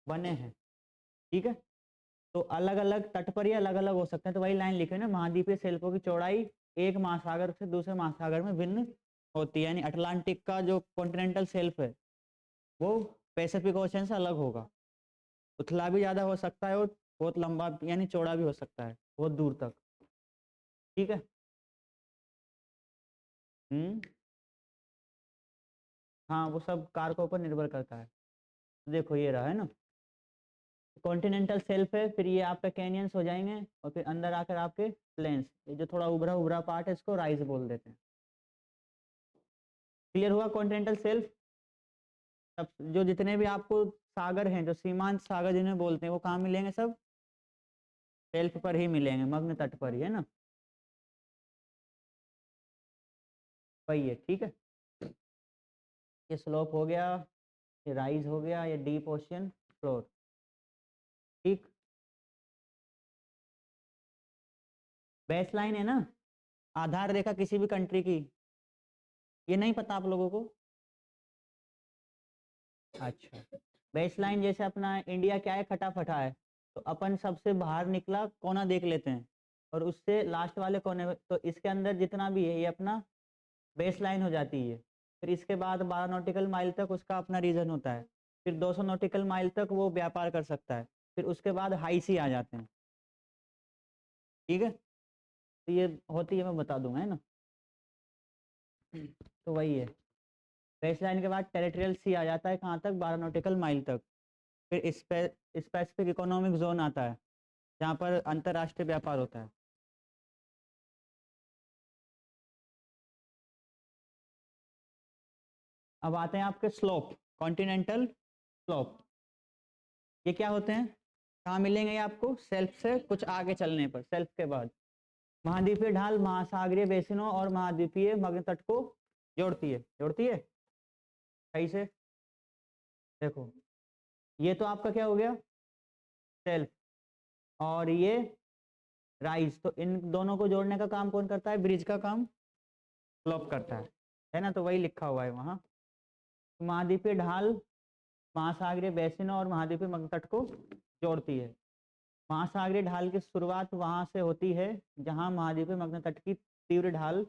बने हैं। ठीक है, तो अलग अलग तट पर ही अलग अलग हो सकते हैं। तो वही लाइन लिखे ना, महाद्वीपीय शेल्फों की चौड़ाई एक महासागर से दूसरे महासागर में भिन्न होती है, यानी अटलांटिक का जो कॉन्टिनेंटल शेल्फ है वो पैसिफिक ओशन से अलग होगा। उथला भी ज़्यादा हो सकता है और बहुत लंबा यानी चौड़ा भी हो सकता है, बहुत दूर तक। ठीक है। हम्म, हाँ वो सब कारकों पर निर्भर करता है। देखो ये रहा, है ना, कॉन्टिनेंटल शेल्फ है, फिर ये आपका कैनियंस हो जाएंगे, और फिर अंदर आकर आपके प्लेन्स, ये जो थोड़ा उभरा उभरा पार्ट है इसको राइज बोल देते हैं। क्लियर हुआ कॉन्टिनेंटल शेल्फ। सब जो जितने भी आपको सागर हैं, जो सीमांत सागर जिन्हें बोलते हैं, वो कहाँ मिलेंगे, सब शेल्फ पर ही मिलेंगे, मग्न तट पर ही, है ना। वही है, ठीक है। ये स्लोप हो गया, ये राइज हो गया, ये डीप ओशियन फ्लोर। ठीक, बेस लाइन है ना, आधार रेखा किसी भी कंट्री की, ये नहीं पता आप लोगों को। अच्छा, बेस लाइन जैसे अपना इंडिया क्या है, खटा फटा है, तो अपन सबसे बाहर निकला कोना देख लेते हैं, और उससे लास्ट वाले कोने में, तो इसके अंदर जितना भी है ये अपना बेस लाइन हो जाती है। फिर इसके बाद 12 नॉटिकल माइल तक उसका अपना रीजन होता है, फिर 200 नॉटिकल माइल तक वो व्यापार कर सकता है, फिर उसके बाद हाई सी आ जाते हैं। ठीक है, तो ये होती है, मैं बता दूंगा, है ना। तो वही है, बेस लाइन के बाद टेरिटोरियल सी आ जाता है, कहाँ तक, 12 नॉटिकल माइल तक। फिर स्पेसिफिक इकोनॉमिक जोन आता है, जहाँ पर अंतर्राष्ट्रीय व्यापार होता है। अब आते हैं आपके स्लोप, कॉन्टिनेंटल स्लोप। ये क्या होते हैं, कहाँ मिलेंगे ये आपको, सेल्फ से कुछ आगे चलने पर, सेल्फ के बाद महाद्वीपीय ढाल महासागरीय बेसिनों और महाद्वीपीय मग्न तट को जोड़ती है, जोड़ती है सही से। देखो ये तो आपका क्या हो गया, सेल्फ, और ये राइज, तो इन दोनों को जोड़ने का काम कौन करता है, ब्रिज का काम स्लोप करता है ना। तो वही लिखा हुआ है वहाँ, महाद्वीपीय ढाल महासागरीय बेसिनों और महाद्वीपीय मग्न तट को जोड़ती है। महासागरीय ढाल की शुरुआत वहां से होती है जहां महाद्वीपीय मग्न तट की तीव्र ढाल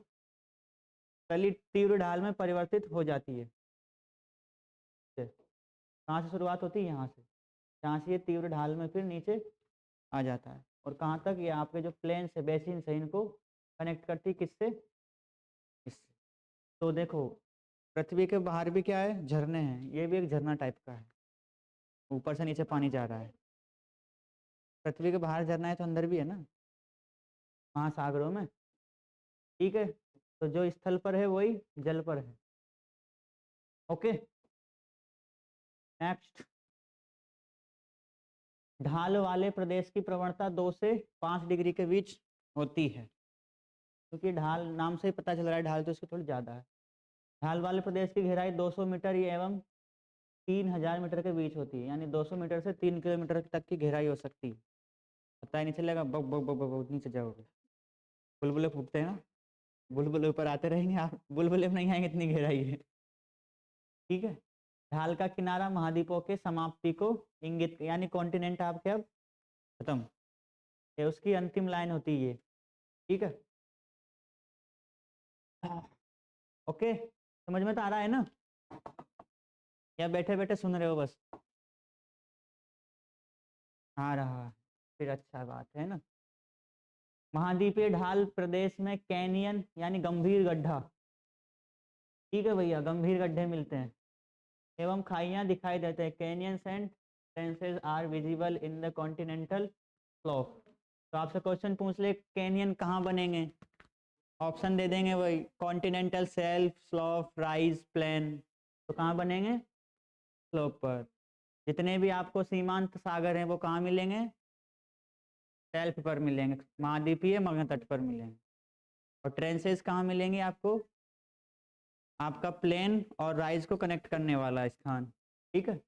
तली तीव्र ढाल में परिवर्तित हो जाती है। कहाँ से शुरुआत होती है? यहाँ से, जहाँ से ये तीव्र ढाल में फिर नीचे आ जाता है। और कहाँ तक? ये आपके जो प्लेन से बेसिन से इनको कनेक्ट करती, किससे? इससे। तो देखो, पृथ्वी के बाहर भी क्या है? झरने हैं। ये भी एक झरना टाइप का है, ऊपर से नीचे पानी जा रहा है। पृथ्वी के बाहर झरना है तो अंदर भी है ना, महासागरों में। ठीक है, तो जो स्थल पर है वही जल पर है। Okay, next. ढाल वाले प्रदेश की प्रवणता 2 से 5 डिग्री के बीच होती है, क्योंकि ढाल नाम से ही पता चल रहा है, ढाल तो इसकी थोड़ी ज़्यादा है। ढाल वाले प्रदेश की गहराई 200 मीटर एवं 3000 मीटर के बीच होती है, यानी 200 मीटर से 3 किलोमीटर तक की गहराई हो सकती है। पता ही नहीं चलेगा, bug bug bug bug bug नीचे जाओगे। बुलबुले फूटते हैं ना, बुलबुले ऊपर आते रहेंगे, आप बुलबुले में नहीं आएंगे, इतनी गहराई है। ठीक है, ढाल का किनारा महाद्वीपों के समाप्ति को इंगित, यानी कॉन्टिनेंट आपके अब खत्म, ये उसकी अंतिम लाइन होती है। ठीक है, ओके, समझ में तो आ रहा है ना, या बैठे बैठे सुन रहे हो बस? आ रहा है, फिर अच्छा बात है ना। महाद्वीपीय ढाल प्रदेश में कैनियन यानी गंभीर गड्ढा, ठीक है भैया, गंभीर गड्ढे मिलते हैं एवं खाइयां दिखाई देते हैं। Canyons and trenches are visible in the continental slope. तो आपसे क्वेश्चन पूछ ले, कैनियन कहाँ बनेंगे? ऑप्शन दे देंगे वही, continental shelf, slope, rise, plain. तो कहाँ बनेंगे? स्लोप पर। जितने भी आपको सीमांत सागर हैं वो कहाँ मिलेंगे? शेल्फ पर मिलेंगे, महाद्वीपीय मग्न तट पर मिलेंगे। और ट्रेंसेस कहाँ मिलेंगे आपको? आपका प्लेन और राइज को कनेक्ट करने वाला स्थान। ठीक है,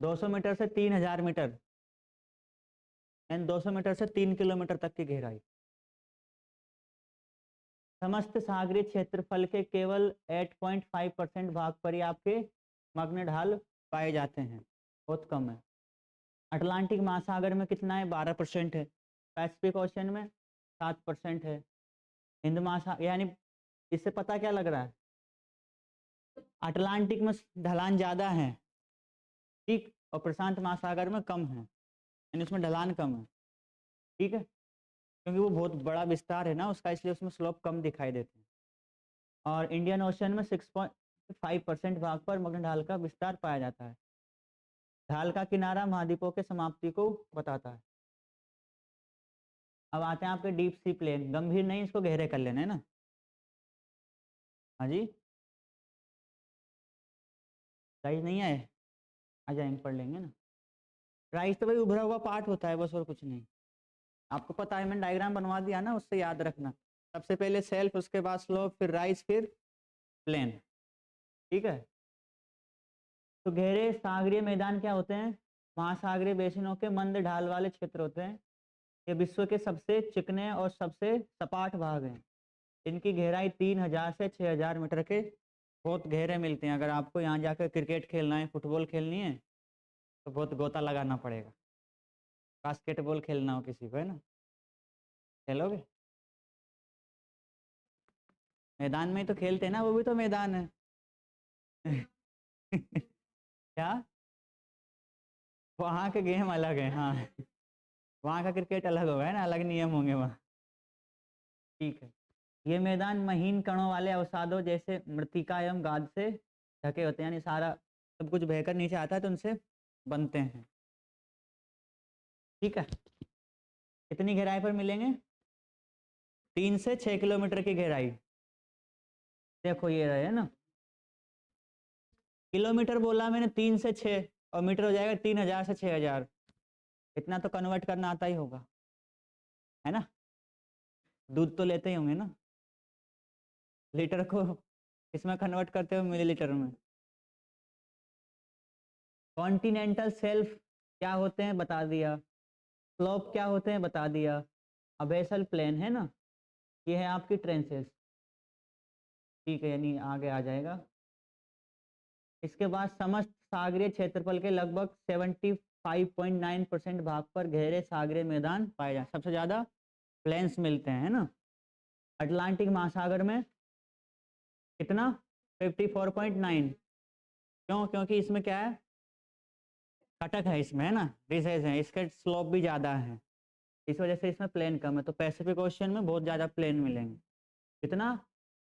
200 मीटर से 3000 मीटर, यानी 200 मीटर से 3 किलोमीटर तक की गहराई। समस्त सागरीय क्षेत्रफल के केवल 8.5% भाग पर ही आपके मग्न ढाल पाए जाते हैं, बहुत कम है। अटलांटिक महासागर में कितना है? 12% है। पैसिफिक ओशन में 7% है। हिंद महासागर, यानी इससे पता क्या लग रहा है? अटलांटिक में ढलान ज़्यादा है, ठीक, और प्रशांत महासागर में कम है, यानी उसमें ढलान कम है। ठीक है, क्योंकि वो बहुत बड़ा विस्तार है ना उसका, इसलिए उसमें स्लोप कम दिखाई देते हैं। और इंडियन ओशन में 6.5% भाग पर मग्न ढाल का विस्तार पाया जाता है। ढाल का किनारा महाद्वीपों के समाप्ति को बताता है। अब आते हैं आपके डीप सी प्लेन, गंभीर नहीं, इसको गहरे कर लेना है ना। हाँ जी, राइज नहीं आए, आ जाएंगे, पढ़ लेंगे ना। राइज तो भाई उभरा हुआ पार्ट होता है बस, और कुछ नहीं। आपको पता है, मैंने डायग्राम बनवा दिया ना, उससे याद रखना। सबसे पहले सेल्फ, उसके बाद स्लोप, फिर राइज, फिर प्लेन। ठीक है, तो गहरे सागरीय मैदान क्या होते हैं? महासागरीय बेसिनों के मंद ढाल वाले क्षेत्र होते हैं। ये विश्व के सबसे चिकने और सबसे सपाट भाग हैं। इनकी गहराई 3000 से 6000 मीटर के बहुत गहरे मिलते हैं। अगर आपको यहाँ जाकर क्रिकेट खेलना है, फुटबॉल खेलनी है, तो बहुत गोता लगाना पड़ेगा। बास्केटबॉल खेलना हो किसी को, है ना, खेलोगे? मैदान में ही तो खेलते हैं ना, वो भी तो मैदान है। क्या? वहाँ के गेम अलग है, हाँ। वहाँ का क्रिकेट अलग होगा, है ना, अलग नियम होंगे वहाँ। ठीक है, ये मैदान महीन कणों वाले अवसादों जैसे मृतिका एवं गाद से ढके होते हैं, यानी सारा सब कुछ बहकर नीचे आता है तो उनसे बनते हैं। ठीक है, कितनी गहराई पर मिलेंगे? 3 से 6 किलोमीटर की गहराई। देखो ये रहे ना, किलोमीटर बोला मैंने, 3 से 6, और मीटर हो जाएगा 3000 से 6000। इतना तो कन्वर्ट करना आता ही होगा, है ना। दूध तो लेते ही होंगे ना, लीटर को इसमें कन्वर्ट करते हो मिलीलीटर में। कॉन्टिनेंटल शेल्फ क्या होते हैं बता दिया, स्लोप क्या होते हैं बता दिया, अबेसल प्लेन है ना, ये है आपकी ट्रेंसेस। ठीक है, यानी आगे आ जाएगा। इसके बाद समस्त सागरीय क्षेत्रफल के लगभग 75.9% भाग पर गहरे सागरीय मैदान पाए जाते हैं। सबसे ज्यादा प्लेन्स मिलते हैं, है ना। अटलांटिक महासागर में कितना 54.9। क्यों? क्योंकि इसमें क्या है, कटक है इसमें, है ना, रिसेस है, इसके स्लोप भी ज्यादा है, इस वजह से इसमें प्लेन कम है। तो पैसिफिक ओशियन में बहुत ज्यादा प्लेन मिलेंगे। कितना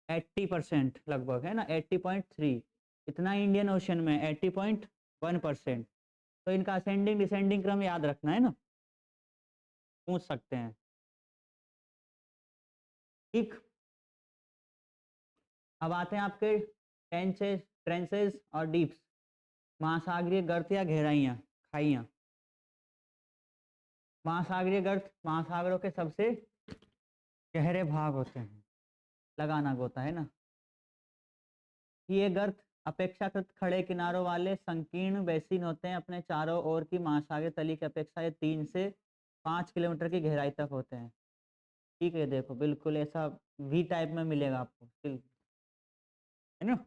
80% लगभग, है ना, 80.3। इतना इंडियन ओशन में 80.1%। तो इनका असेंडिंग डिसेंडिंग क्रम याद रखना है ना, पूछ सकते हैं। ठीक, अब आते हैं आपके ट्रेंचेस और डीप्स, महासागरीय गर्त या गहराइयाँ, खाइयाँ। महासागरीय गर्त महासागरों के सबसे गहरे भाग होते हैं, लगाना होता है ना। ये गर्त अपेक्षाकृत खड़े किनारों वाले संकीर्ण बेसिन होते हैं। अपने चारों ओर की महासागरीय तली की अपेक्षा ये 3 से 5 किलोमीटर की गहराई तक होते हैं। ठीक है, देखो बिल्कुल ऐसा वी टाइप में मिलेगा आपको, है ना।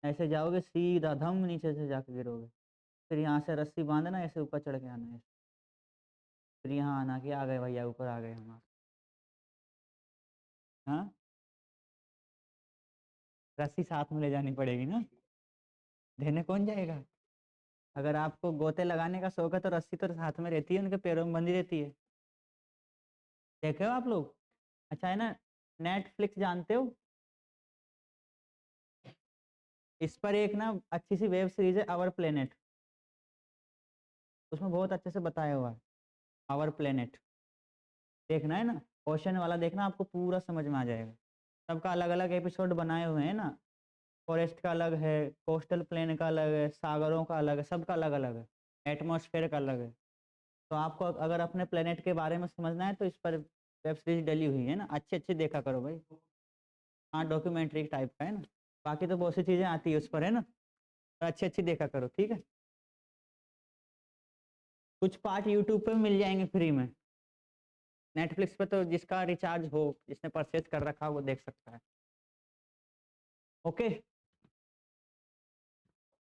ऐसे जाओगे सीधा धम नीचे से जाके गिरोगे, फिर यहाँ से रस्सी बांधना, ऐसे ऊपर चढ़ के आना है, फिर यहाँ आना कि आ गए भैया, ऊपर आ गए हम। हाँ, रस्सी साथ में ले जानी पड़ेगी ना, देने कौन जाएगा। अगर आपको गोते लगाने का शौक है तो रस्सी तो साथ में रहती है, उनके पैरों में बंधी रहती है। देखे हो आप लोग? अच्छा है ना, नेटफ्लिक्स जानते हो? इस पर एक ना अच्छी सी वेब सीरीज है आवर प्लेनेट, उसमें बहुत अच्छे से बताया हुआ है आवर प्लेनेट। देखना है ना, ओशन वाला देखना, आपको पूरा समझ में आ जाएगा। सबका अलग अलग एपिसोड बनाए हुए हैं ना, फॉरेस्ट का अलग है, कोस्टल प्लेन का अलग है, सागरों का अलग है, सबका अलग अलग है, एटमॉस्फेयर का अलग है। तो आपको अगर अपने प्लेनेट के बारे में समझना है तो इस पर वेब सीरीज डली हुई है ना, अच्छी अच्छी देखा करो भाई। हाँ, डॉक्यूमेंट्री टाइप का है ना, बाकी तो बहुत सी चीज़ें आती है उस पर, है ना, तो अच्छी अच्छी देखा करो, ठीक है। कुछ पार्ट यूट्यूब पे मिल जाएंगे फ्री में, नेटफ्लिक्स पे तो जिसका रिचार्ज हो, जिसने परचेज कर रखा हो वो देख सकता है। ओके,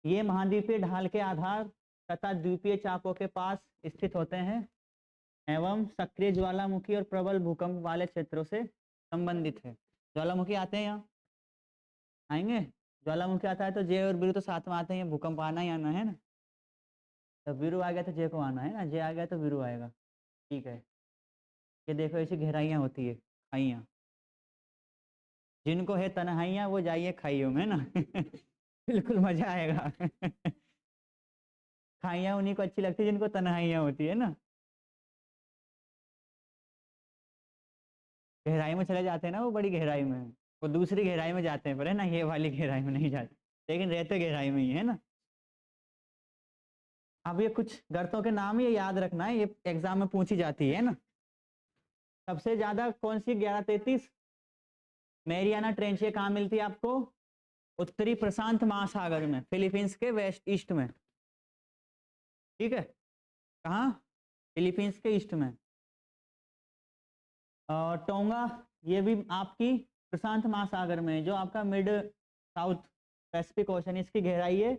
ये महाद्वीपीय ढाल के आधार तथा द्वीपीय चापों के पास स्थित होते हैं एवं सक्रिय ज्वालामुखी और प्रबल भूकंप वाले क्षेत्रों से संबंधित है। ज्वालामुखी आते हैं यहाँ, आएंगे, ज्वालामुखी आता है तो जे और बीरू तो साथ में आते हैं, ये भूकंप आना ही आना है ना। तो बीरू आ गया तो जे को आना है ना, जे आ गया तो बीरू आएगा। ठीक है, ये देखो ऐसी गहराइयाँ होती है, खाइयाँ। जिनको है तन्हाइयाँ वो जाइए खाइयों में ना बिल्कुल मजा आएगा खाइयाँ उन्हीं को अच्छी लगती है जिनको तन्हाइयाँ होती है ना। गहराई में चले जाते हैं ना वो, बड़ी गहराई में, वो दूसरी गहराई में जाते हैं, पर है ना, ये वाली गहराई में नहीं जाते, लेकिन रहते गहराई में ही है ना। अब ये कुछ गर्तों के नाम ये याद रखना है, ये एग्जाम में पूछी जाती है ना। सबसे ज्यादा कौन सी 1133 मैरियाना ट्रेंच, ये कहाँ मिलती है आपको? उत्तरी प्रशांत महासागर में, फिलीपींस के वेस्ट ईस्ट में। ठीक है, कहाँ? फिलीपींस के ईस्ट में। और टोंगा, ये भी आपकी प्रशांत महासागर में, जो आपका मिड साउथ पैसिफिक ओशन, इसकी गहराई है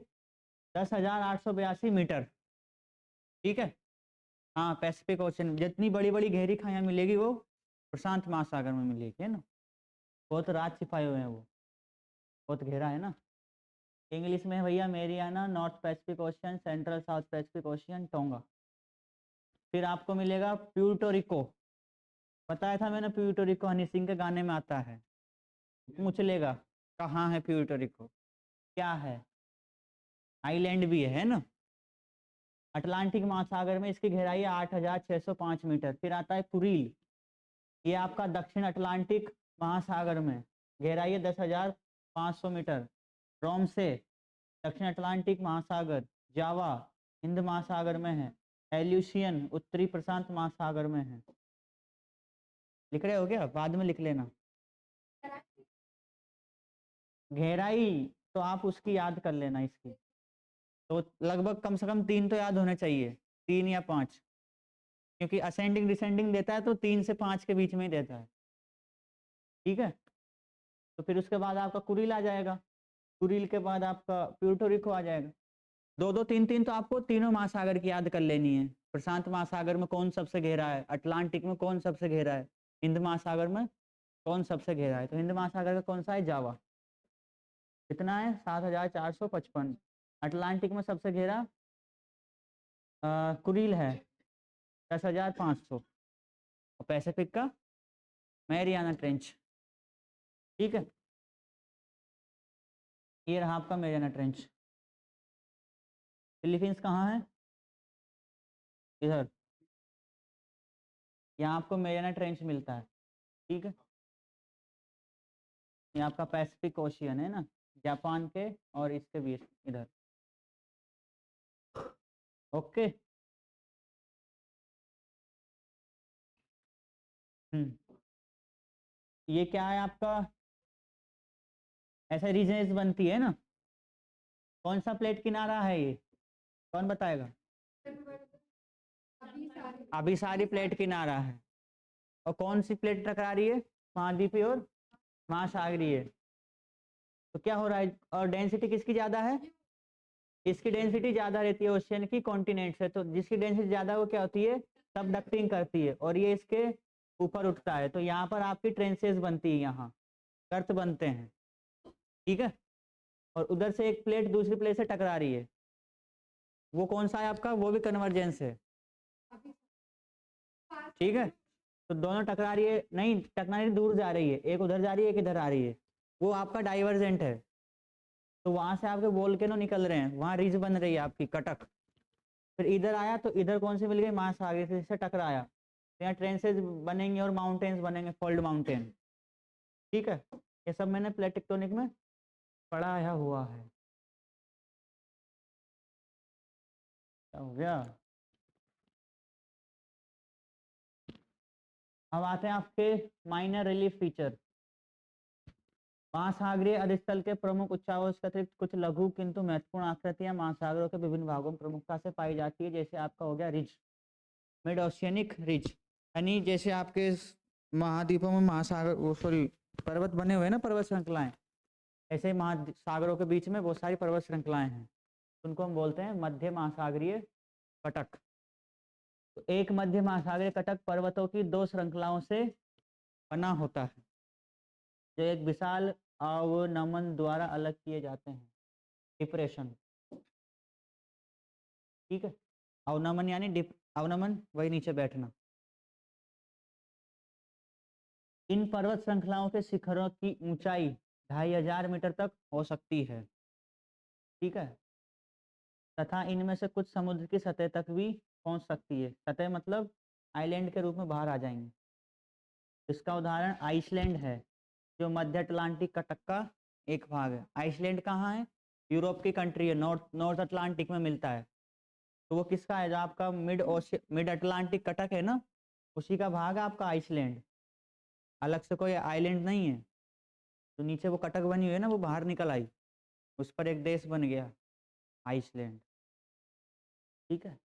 10,882 मीटर। ठीक है, हाँ, पैसिफिक ओशन, जितनी बड़ी बड़ी गहरी खाइयाँ मिलेगी वो प्रशांत महासागर में मिलेगी, है ना। बहुत राज छिपाए हुए हैं वो, बहुत गहरा है ना। इंग्लिश में है भैया Mariana, north Pacific ocean, central south Pacific ocean, tonga. फिर आपको मिलेगा प्यूर्टो रिको, बताया था मैंने, प्यूर्टो रिको हनी सिंह के गाने में आता है। पूछ लेगा कहाँ है प्यूर्टो रिको, क्या है, आइलैंड भी है ना। अटलांटिक महासागर में इसकी गहराई है 8,605 मीटर। फिर आता है कुरील, ये आपका दक्षिण अटलांटिक महासागर में, गहराई है 10,500 मीटर। रोम से दक्षिण अटलांटिक महासागर, जावा हिंद महासागर में है, एल्यूशियन उत्तरी प्रशांत महासागर में है। लिख रहे हो क्या? बाद में लिख लेना। गहराई तो आप उसकी याद कर लेना इसकी, तो लगभग कम से कम 3 तो याद होने चाहिए, 3 या 5, क्योंकि असेंडिंग डिसेंडिंग देता है तो 3 से 5 के बीच में ही देता है। ठीक है, तो फिर उसके बाद आपका कुरील आ जाएगा। कुरिल के बाद आपका प्यूर्टो रिको आ जाएगा। 2-2 3-3 तो आपको तीनों महासागर की याद कर लेनी है। प्रशांत महासागर में कौन सबसे गहरा है, अटलांटिक में कौन सबसे गहरा है, हिंद महासागर में कौन सबसे गहरा है। तो हिंद महासागर का कौन सा है, जावा। कितना है, 7455। अटलांटिक में सबसे गहरा कुरिल है, 10,500। और पैसिफिक का मैरियाना ट्रेंच। ठीक है, ये रहा आपका मैरियाना ट्रेंच। फिलीपींस कहाँ है, इधर। यहाँ आपको मैरियाना ट्रेंच मिलता है। ठीक है, ये आपका पैसिफिक ओशियन है ना, जापान के और इसके बीच इधर। ओके। ये क्या है आपका, ऐसा रीजन्स बनती है ना। कौन सा प्लेट किनारा है ये, कौन बताएगा। अभिसारी प्लेट किनारा है। और कौन सी प्लेट टकरा रही है, महाद्वीपीय और महासागरीय। तो क्या हो रहा है, और डेंसिटी किसकी ज्यादा है, इसकी डेंसिटी ज्यादा रहती है ओशियन की कॉन्टिनेंट से। तो जिसकी डेंसिटी ज्यादा वो क्या होती है, सबडक्टिंग करती है और ये इसके ऊपर उठता है। तो यहाँ पर आपकी ट्रेंसेस बनती है, यहाँ गर्त बनते हैं। ठीक है, और उधर से एक प्लेट दूसरी प्लेट से टकरा रही है, वो कौन सा है आपका, वो भी कन्वर्जेंस है। ठीक है, तो दोनों टकरा रही है, नहीं टकरा रही, दूर जा रही है, एक उधर जा रही है एक इधर आ रही है, वो आपका डाइवर्जेंट है। तो वहां से आपके वोल्केनो निकल रहे हैं, वहां रिज बन रही है आपकी कटक। फिर इधर आया तो इधर कौन सी मिल गई, महासागर से टकराया, तो यहाँ ट्रेंसेज बनेंगे और माउंटेन्स बनेंगे, फोल्ड माउंटेन। ठीक है, ये सब मैंने प्लेट टेक्टोनिक में पढ़ाया हुआ है। क्या हो गया। अब आते हैं आपके माइनर रिलीफ फीचर। महासागरीय अधिस्थल के प्रमुख उच्चावच के अतिरिक्त कुछ लघु किंतु महत्वपूर्ण आकृतियां महासागरों के विभिन्न भागों में प्रमुखता से पाई जाती है। जैसे आपका हो गया रिज, मिड ओशियनिक रिज, यानी जैसे आपके महाद्वीपों में महासागर, वो सॉरी पर्वत बने हुए हैं ना, पर्वत श्रृंखलाएं, ऐसे ही महासागरों के बीच में बहुत सारी पर्वत श्रृंखलाएं हैं, उनको हम बोलते हैं मध्य महासागरीय कटक। तो एक मध्य महासागरीय कटक पर्वतों की दो श्रृंखलाओं से बना होता है, जो एक विशाल अवनमन द्वारा अलग किए जाते हैं, डिप्रेशन। ठीक है, अवनमन यानी डिप, अवनमन वही नीचे बैठना। इन पर्वत श्रृंखलाओं के शिखरों की ऊंचाई 2500 मीटर तक हो सकती है। ठीक है, तथा इनमें से कुछ समुद्र की सतह तक भी पहुंच सकती है। सतह मतलब आइलैंड के रूप में बाहर आ जाएंगे। इसका उदाहरण आइसलैंड है, जो मध्य अटलांटिक कटक का एक भाग है। आइसलैंड कहाँ है, यूरोप की कंट्री है, नॉर्थ अटलांटिक में मिलता है। तो वो किसका है, जो आपका मिड अटलांटिक कटक है ना, उसी का भाग है आपका आइसलैंड, अलग से कोई आइलैंड नहीं है। तो नीचे वो कटक बनी हुई है ना, वो बाहर निकल आई, उस पर एक देश बन गया, आइसलैंड। ठीक है,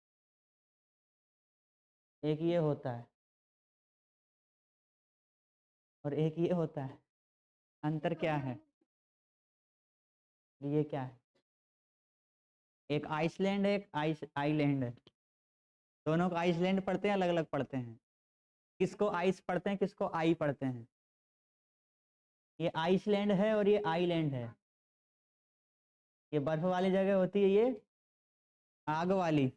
एक ये होता है और एक ये होता है, अंतर क्या है, ये क्या है, एक आइसलैंड है, एक आइलैंड है। दोनों को आइसलैंड पढ़ते हैं, अलग अलग पढ़ते हैं। किसको आइस पढ़ते हैं, किसको आई पढ़ते हैं। ये आइसलैंड है और ये आइलैंड है। ये बर्फ वाली जगह होती है, ये आग वाली।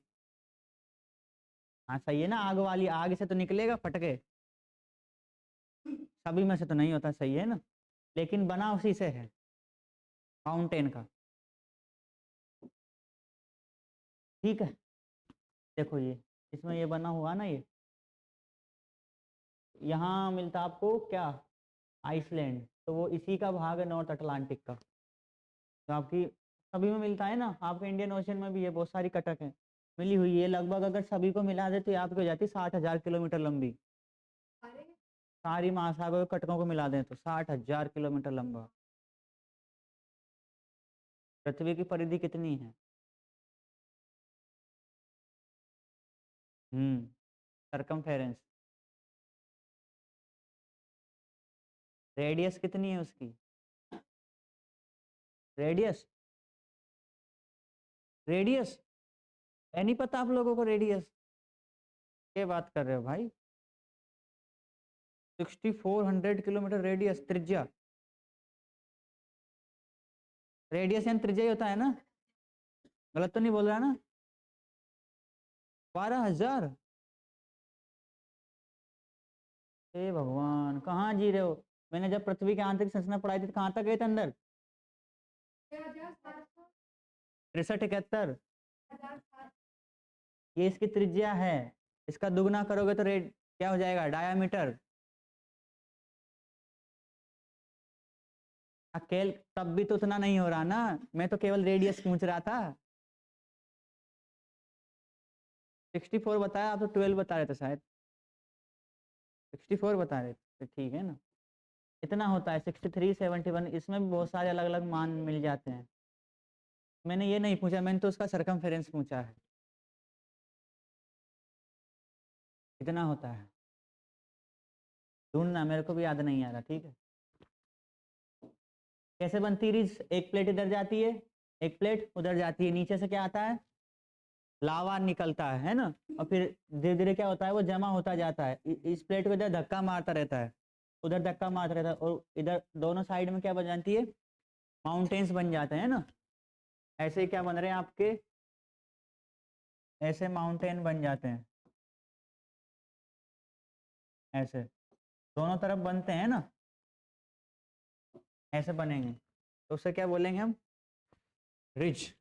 हाँ सही है ना, आग वाली, आग से तो निकलेगा फटके, सभी में से तो नहीं होता, सही है ना, लेकिन बना उसी से है, माउंटेन का। ठीक है, देखो ये इसमें ये बना हुआ ना, ये यहाँ मिलता आपको क्या, आइसलैंड, तो वो इसी का भाग है नॉर्थ अटलांटिक का। तो आपकी सभी में मिलता है ना, आपके इंडियन ओशन में भी ये बहुत सारी कटक है मिली हुई है। लगभग अगर सभी को मिला दे तो ये आपकी हो जाती है 60,000 किलोमीटर लंबी। सारी महासागर के कटकों को मिला दें तो 60,000 किलोमीटर लंबा। पृथ्वी की परिधि कितनी है, सरकमफेरेंस, रेडियस कितनी है उसकी, रेडियस, रेडियस नहीं पता आप लोगों को रेडियस? क्या बात कर रहे हो भाई? 6400 किलोमीटर रेडियस, त्रिज्या। रेडियस यानी त्रिज्या ही होता है ना? गलत तो नहीं बोल रहा ना? 12,000? हे भगवान, कहाँ जी रहे हो? मैंने जब पृथ्वी की आंतरिक संरचना पढ़ाई थी तो कहाँ तक गए थे अंदर? 63, 71। ये इसकी त्रिज्या है। इसका दुगना करोगे तो रेड क्या हो जाएगा? डायामीटर। अकेल तब भी तो उतना नहीं हो रहा ना, मैं तो केवल रेडियस पूछ रहा था। 64 बताया, आप तो 12 बता रहे थे शायद। 64 बता रहे थे, ठीक है ना? इतना होता है 63, 71, इसमें भी बहुत सारे अलग अलग मान मिल जाते हैं। मैंने ये नहीं पूछा, मैंने तो उसका सरकमफेरेंस पूछा है। कितना होता है ढूंढना, मेरे को भी याद नहीं आ रहा, ठीक है? कैसे बनती रिज? एक प्लेट इधर जाती है, एक प्लेट उधर जाती है, नीचे से क्या आता है? लावा निकलता है ना? और फिर धीरे धीरे क्या होता है, वो जमा होता जाता है। इस प्लेट को इधर धक्का मारता रहता है, उधर धक्का मारता रहता है, और इधर दोनों साइड में क्या बन जाती है? माउंटेन्स बन जाते हैं ना? ऐसे ही क्या बन रहे हैं आपके? ऐसे माउंटेन बन जाते हैं, ऐसे दोनों तरफ बनते हैं ना, ऐसे बनेंगे, तो उससे क्या बोलेंगे हम? रिज।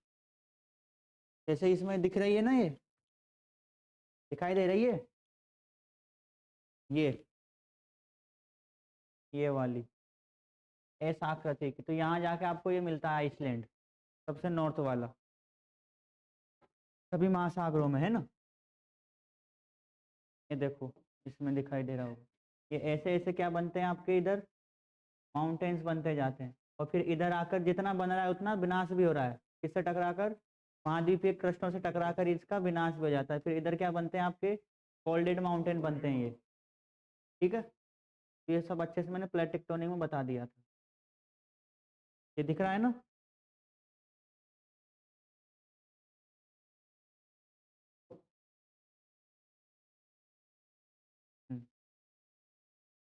जैसे इसमें दिख रही है ना, ये दिखाई दे रही है, ये वाली एस आकृति की, तो यहाँ जाके आपको ये मिलता है आइसलैंड, सबसे नॉर्थ वाला, सभी महासागरों में है ना? ये देखो, इसमें दिखाई दे रहा होगा, ये ऐसे ऐसे क्या बनते हैं आपके इधर? माउंटेन्स बनते जाते हैं, और फिर इधर आकर जितना बन रहा है उतना विनाश भी हो रहा है। किससे टकराकर? महाद्वीपीय कृष्णों से टकराकर इसका विनाश भी हो जाता है। फिर इधर क्या बनते हैं आपके? फोल्डेड माउंटेन बनते हैं ये, ठीक है? ये सब अच्छे से मैंने प्लेट टेक्टोनिक में बता दिया था। ये दिख रहा है ना?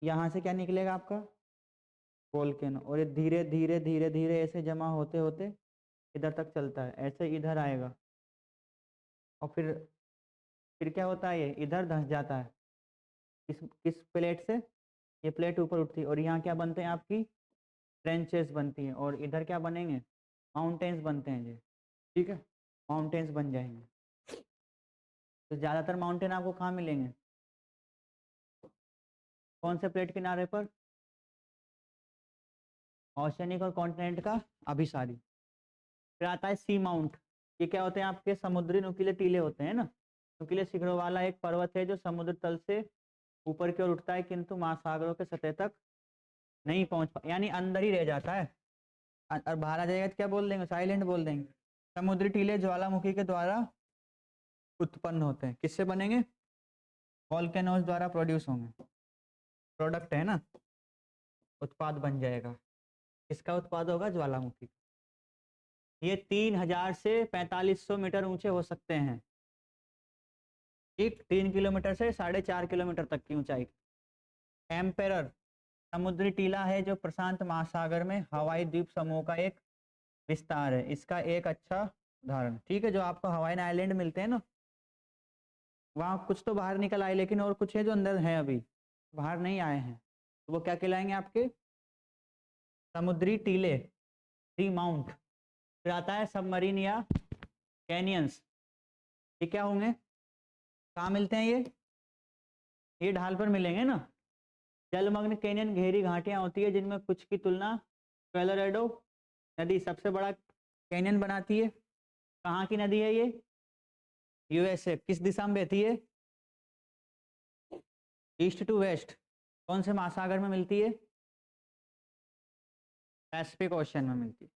यहाँ से क्या निकलेगा आपका? वोल्केनो, और ये धीरे धीरे धीरे धीरे ऐसे जमा होते होते इधर तक चलता है, ऐसे इधर आएगा, और फिर क्या होता है? ये इधर धंस जाता है। किस किस प्लेट से? ये प्लेट ऊपर उठती है, और यहाँ क्या बनते हैं आपकी? ट्रेंचेस बनती हैं, और इधर क्या बनेंगे? माउंटेन्स बनते हैं ये, ठीक है? माउंटेन्स बन जाएंगे। तो ज़्यादातर माउंटेन आपको कहाँ मिलेंगे? कौन से प्लेट किनारे पर? ओशनिक और कॉन्टिनेंट का अभिसारी। फिर आता है सी माउंट। ये क्या होते हैं आपके? समुद्री नुकीले टीले होते हैं ना? नुकीले शिखरों वाला एक पर्वत है जो समुद्र तल से ऊपर की ओर उठता है, किंतु महासागरों के सतह तक नहीं पहुंच यानी अंदर ही रह जाता है। और बाहर आ जाएगा तो क्या बोल देंगे? साइलेंट बोल देंगे। समुद्री टीले ज्वालामुखी के द्वारा उत्पन्न होते हैं। किससे बनेंगे? वॉल्केनोज द्वारा प्रोड्यूस होंगे। प्रोडक्ट है ना, उत्पाद बन जाएगा। किसका उत्पाद होगा? ज्वालामुखी। ये 3000 से 4500 मीटर ऊंचे हो सकते हैं, ठीक? 3 किलोमीटर से 4.5 किलोमीटर तक की ऊंचाई। एम्पेरर समुद्री टीला है जो प्रशांत महासागर में हवाई द्वीप समूह का एक विस्तार है। इसका एक अच्छा उदाहरण, ठीक है? जो आपको हवाई आइलैंड मिलते हैं ना, वहाँ कुछ तो बाहर निकल आए, लेकिन और कुछ है जो अंदर है, अभी बाहर नहीं आए हैं, तो वो क्या कहलाएंगे आपके? समुद्री टीले, सी माउंट। फिर आता है सबमरीन या कैनियंस। ये क्या होंगे? कहाँ मिलते हैं ये ढाल पर मिलेंगे ना? जलमग्न कैनियन गहरी घाटियां होती है जिनमें कुछ की तुलना कोलोराडो नदी सबसे बड़ा कैनियन बनाती है। कहाँ की नदी है ये? यूएसए। किस दिशा में बहती है? East to west. कौन से महासागर में मिलती है? पैसिफिक ओशन में मिलती है।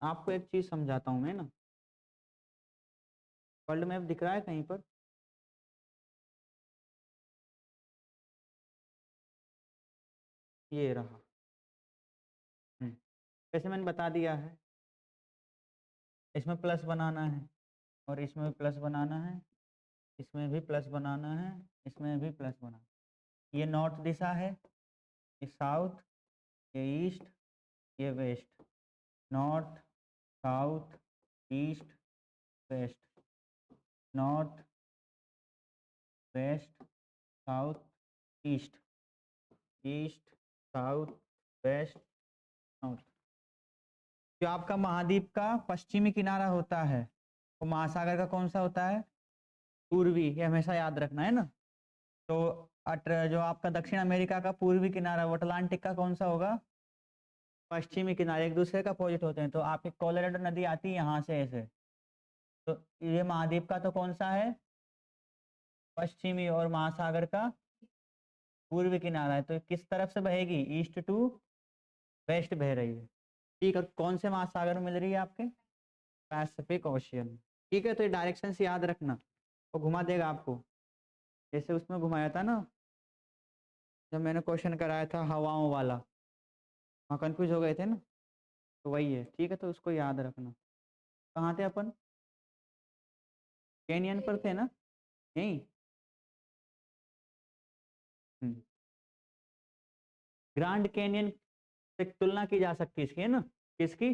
आपको एक चीज समझाता हूं मैं ना, वर्ल्ड मैप दिख रहा है कहीं पर? ये रहा, वैसे मैंने बता दिया है, इसमें प्लस बनाना है और इसमें भी प्लस बनाना है, इसमें भी प्लस बनाना है, इसमें भी प्लस बनाना है। ये नॉर्थ दिशा है, ये साउथ, ये ईस्ट, ये west. North, south, east, west, north, west, south, east, east, south, west, north. जो आपका महाद्वीप का पश्चिमी किनारा होता है वो महासागर का कौन सा होता है? पूर्वी। ये हमेशा याद रखना है ना। तो जो आपका दक्षिण अमेरिका का पूर्वी किनारा, वो अटलांटिक का कौन सा होगा? पश्चिमी किनारे। एक दूसरे का अपोजिट होते हैं। तो आपकी कोलोराडो नदी आती है यहाँ से ऐसे, तो ये महाद्वीप का तो कौन सा है? पश्चिमी, और महासागर का पूर्वी किनारा है। तो किस तरफ से बहेगी? ईस्ट टू वेस्ट बह रही है। ठीक है, कौन से महासागर में मिल रही है आपके? Pacific ocean. ठीक है, तो ये डायरेक्शन से याद रखना, वो घुमा देगा आपको, जैसे उसमें घुमाया था ना जब मैंने क्वेश्चन कराया था हवाओं वाला, वहाँ कंफ्यूज हो गए थे ना, तो वही है। ठीक है, तो उसको याद रखना। कहाँ थे अपन? कैनियन पर थे ना, यहीं। ग्रांड कैनियन से तुलना की जा सकती है इसकी, है ना? किसकी?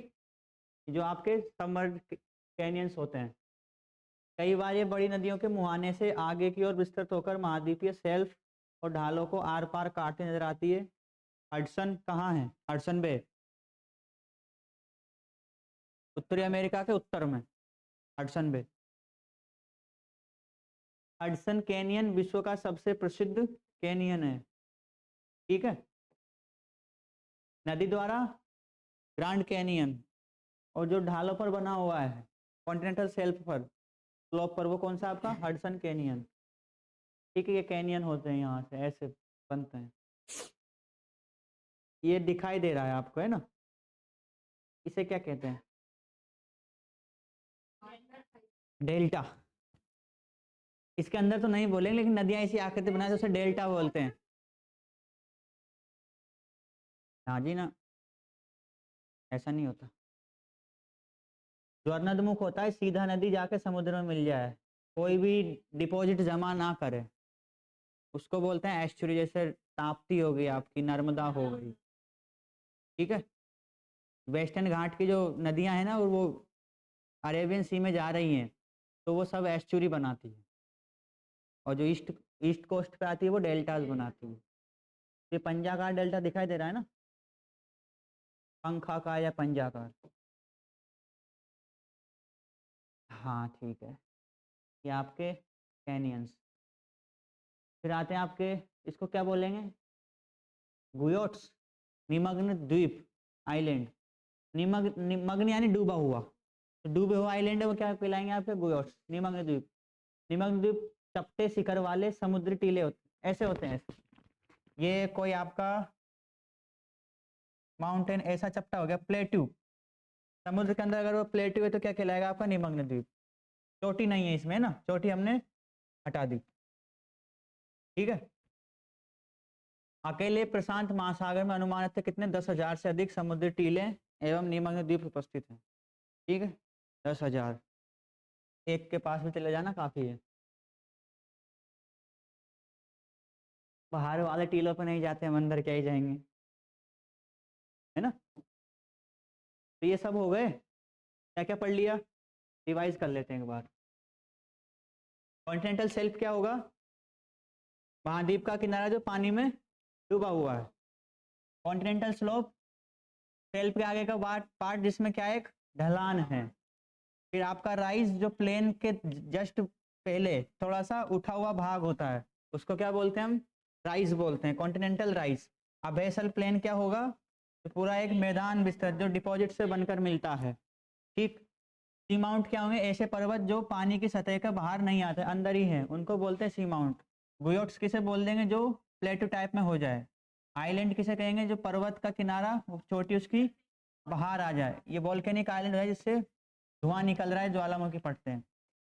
जो आपके सबमर्ज्ड कैनियंस होते हैं। कई बार ये बड़ी नदियों के मुहाने से आगे की ओर विस्तृत होकर महाद्वीपीय शेल्फ और ढालों को आर पार काटते नजर आती है। हडसन कहाँ है? हडसन बे उत्तरी अमेरिका के उत्तर में, हडसन बे। हडसन कैनियन विश्व का सबसे प्रसिद्ध कैनियन है। ठीक है, नदी द्वारा ग्रांड कैनियन, और जो ढालों पर बना हुआ है कॉन्टिनेंटल शेल्फ पर, स्लोप पर, वो कौन सा आपका? Hudson canyon. ठीक है, ये कैनियन होते हैं, यहाँ से ऐसे बनते हैं। ये दिखाई दे रहा है आपको, है ना? इसे क्या कहते हैं? डेल्टा। इसके अंदर तो नहीं बोलेंगे, लेकिन नदियां ऐसी आकृति बनाए तो उसे डेल्टा बोलते हैं। हाँ जी ना, ऐसा नहीं होता। ज्वारनदमुख होता है सीधा नदी जाके समुद्र में मिल जाए, कोई भी डिपॉजिट जमा ना करे, उसको बोलते हैं एस्चुरी। जैसे ताप्ती हो गई, आपकी नर्मदा हो गई। ठीक है, वेस्टर्न घाट की जो नदियां हैं ना, और वो अरेबियन सी में जा रही हैं, तो वो सब एस्चुरी बनाती है, और जो ईस्ट ईस्ट कोस्ट पे आती है वो डेल्टाज बनाती है। ये पंजाकार डेल्टा दिखाई दे रहा है ना, पंखाकार या पंजाकार। हाँ ठीक है, ये आपके कैनियंस। फिर आते हैं आपके, इसको क्या बोलेंगे? गुयोट्स, निमग्न द्वीप, आइलैंड। निमग्न यानी डूबा हुआ, तो डूबे हुआ आइलैंड है वो क्या कहलाएंगे आपके? गुयोट्स, निमग्न द्वीप। निमग्न द्वीप चपटे शिखर वाले समुद्री टीले होते, ऐसे होते हैं ऐसे। ये कोई आपका माउंटेन ऐसा चपटा हो गया, प्लेट्यू। समुद्र के अंदर अगर वो प्लेट्यू है तो क्या कहलाएगा आपका? निमग्न द्वीप। चोटी नहीं है इसमें ना, चोटी हमने हटा दी। ठीक है, अकेले प्रशांत महासागर में अनुमानित कितने 10,000 से अधिक समुद्री टीले एवं निमग्न द्वीप उपस्थित हैं। ठीक है, 10,000। एक के पास में चले जाना काफी है। बाहर वाले टीलों पर नहीं जाते, हम अंदर क्या ही जाएंगे, है ना? तो ये सब हो गए। क्या क्या पढ़ लिया? रिवाइज कर लेते हैं एक बार। कॉन्टिनेंटल शेल्फ क्या होगा? महाद्वीप का किनारा जो पानी में डूबा हुआ है। कॉन्टिनेंटल स्लोप, शेल्फ के आगे का पार्ट जिसमें क्या एक ढलान है। फिर आपका राइज जो प्लेन के जस्ट पहले थोड़ा सा उठा हुआ भाग होता है, उसको क्या बोलते हैं? हम राइज बोलते हैं, कॉन्टिनेंटल राइज। अब बेसल प्लेन क्या होगा? तो पूरा एक मैदान विस्तृत जो डिपॉजिट से बनकर मिलता है। ठीक, सी माउंट क्या होंगे? ऐसे पर्वत जो पानी की सतह के बाहर नहीं आते, अंदर ही है, उनको बोलते हैं सी माउंट। गुयोट्स किसे बोल देंगे? जो प्लेटू टाइप में हो जाए। आइलैंड किसे कहेंगे? जो पर्वत का किनारा चोटी उसकी बाहर आ जाए। ये वोल्केनिक आइलैंड है जिससे धुआं निकल रहा है, ज्वालामुखी फटते हैं।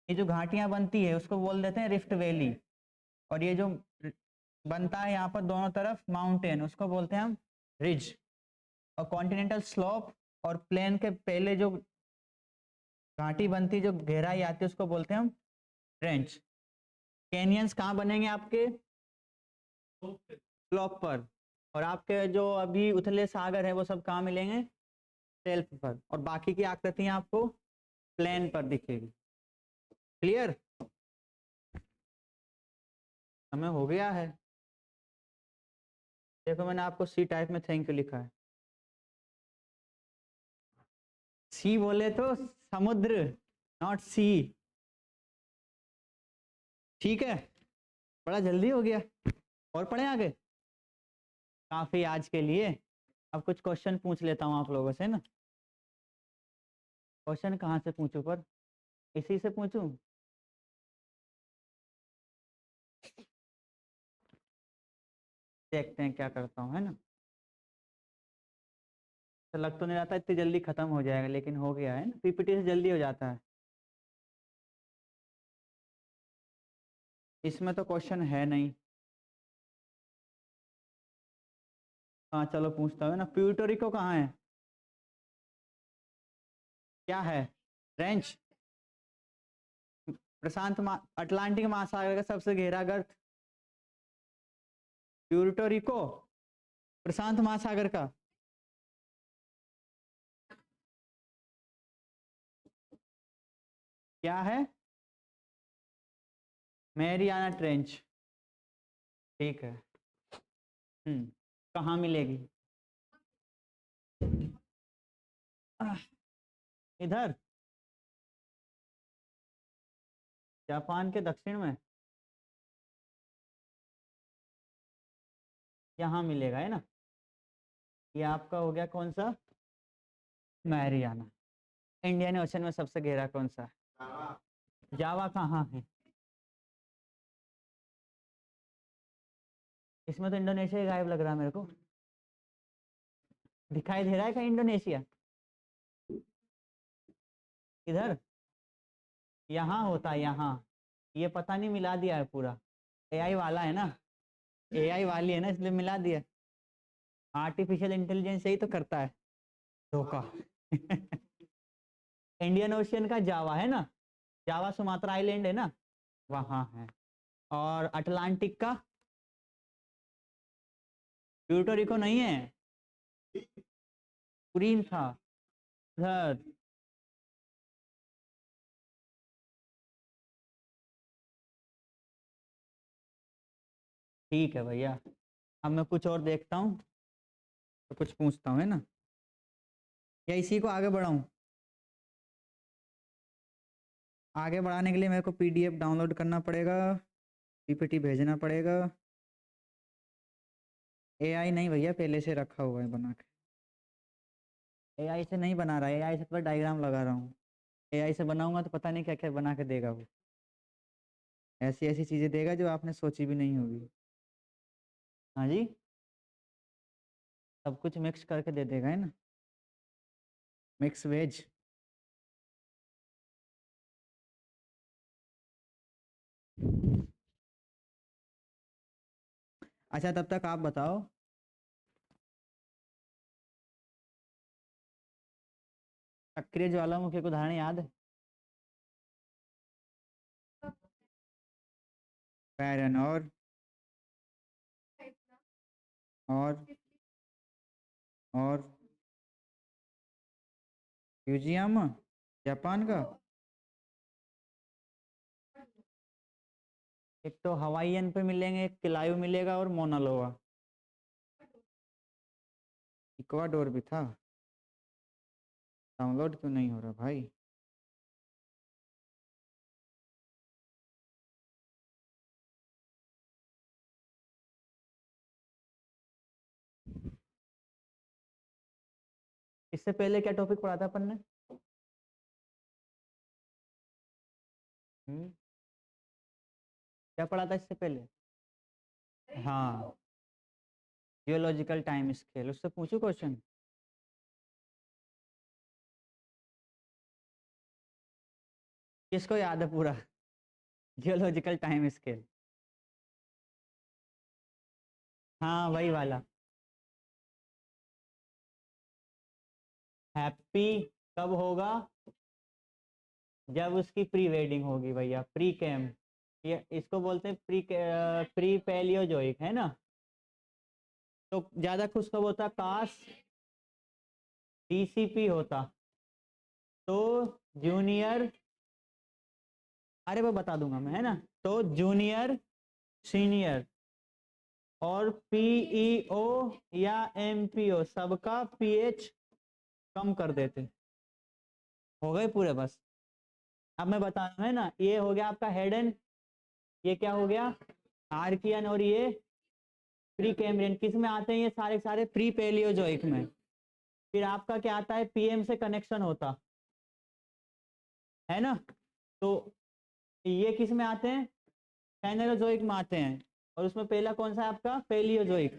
ये जो घाटियां बनती है उसको बोल देते हैं रिफ्ट वैली। और ये जो बनता है यहाँ पर दोनों तरफ माउंटेन, उसको बोलते हैं हम रिज। और कॉन्टिनेंटल स्लोप और प्लेन के पहले जो घाटी बनती, जो गहराई आती है, उसको बोलते हैं हम ट्रेंच। कैनियंस कहाँ बनेंगे आपके? स्लोप पर। और आपके जो अभी उथले सागर है वो सब कहाँ मिलेंगे? शेल्फ पर। और बाकी की आकृतियां आपको प्लेन पर दिखेगी। क्लियर? हमें हो गया है। देखो मैंने आपको सी टाइप में थैंक यू लिखा है। सी बोले तो समुद्र, नॉट सी। ठीक है, बड़ा जल्दी हो गया। और पढ़े आगे? काफी आज के लिए। अब कुछ क्वेश्चन पूछ लेता हूँ आप लोगों से ना। क्वेश्चन कहाँ से पूछूं? पर इसी से पूछूं? देखते हैं क्या करता हूँ, है ना। तो लग तो नहीं रहा था इतनी जल्दी खत्म हो जाएगा, लेकिन हो गया है ना। पीपीटी से जल्दी हो जाता है। इसमें तो क्वेश्चन है नहीं। हाँ चलो पूछता हूँ ना। प्यूर्टो रिको कहाँ है? क्या है? फ्रेंच? अटलांटिक महासागर का सबसे गहरा गर्त? प्यूर्टो रिको प्रशांत महासागर का? क्या है? Mariana trench. ठीक है। कहाँ मिलेगी? इधर जापान के दक्षिण में यहाँ मिलेगा, है ना। ये आपका हो गया कौन सा? मैरियाना। इंडियन ओशन में सबसे गहरा कौन सा है? जावा कहाँ है? इसमें तो इंडोनेशिया ही गायब लग रहा है मेरे को। दिखाई दे रहा है क्या इंडोनेशिया? इधर यहाँ होता है, यहाँ। ये पता नहीं, मिला दिया है पूरा। एआई वाला है ना, एआई वाली है ना, इसलिए मिला दिया। आर्टिफिशियल इंटेलिजेंस यही तो करता है धोखा। इंडियन ओशियन का जावा है ना, जावा सुमात्रा आइलैंड है ना, वहाँ है। और अटलांटिक का? प्यूर्टो रिको नहीं है, कुरीन था उधर। ठीक है भैया। अब मैं कुछ और देखता हूँ, तो कुछ पूछता हूँ, है ना। या इसी को आगे बढ़ाऊँ? आगे बढ़ाने के लिए मेरे को पीडीएफ डाउनलोड करना पड़ेगा, पीपीटी भेजना पड़ेगा। एआई नहीं भैया, पहले से रखा हुआ है बना के। एआई से नहीं बना रहा, एआई से तो डायग्राम लगा रहा हूँ। एआई से बनाऊंगा तो पता नहीं क्या क्या बना के देगा वो। ऐसी ऐसी चीज़ें देगा जो आपने सोची भी नहीं होगी। हाँ जी, सब कुछ मिक्स करके दे देगा, है ना। Mix veg. अच्छा तब तक आप बताओ, सक्रिय ज्वालामुखी का उदाहरण याद है? पैरन और और फ्यूजियामा जापान का। एक तो हवाईयन पे मिलेंगे, एक किलायू मिलेगा, और मोना लोआ। इक्वाडोर भी था। डाउनलोड क्यों नहीं हो रहा भाई? इससे पहले क्या टॉपिक पढ़ा था अपन ने? हम्म, क्या पढ़ा था इससे पहले? हाँ, जियोलॉजिकल टाइम स्केल। उससे पूछू क्वेश्चन? किसको याद है पूरा? Geological time scale. हाँ वही वाला। हैप्पी कब होगा? जब उसकी प्री वेडिंग होगी भैया, प्री कैम, ये इसको बोलते हैं प्री पैलियोजोइक, है ना। तो ज्यादा खुश कब होता? काश डीसीपी होता तो जूनियर, अरे वो बता दूंगा मैं, है ना। तो जूनियर, सीनियर और पीईओ या एमपीओ सबका पीएच कम कर देते। हो गए पूरे बस। अब मैं बता रहा हूं, है ना, ये हो गया आपका हेडन, ये क्या हो गया? आर्कियन, और ये प्री कैम्ब्रियन। किस में आते हैं ये सारे सारे? प्री पैलियोजोइक में। फिर आपका क्या आता है? पीएम से कनेक्शन होता है ना। तो ये किस में आते हैं? पैनेरोजोइक में आते हैं। और उसमें पहला कौन सा है आपका? पैलियोजोइक।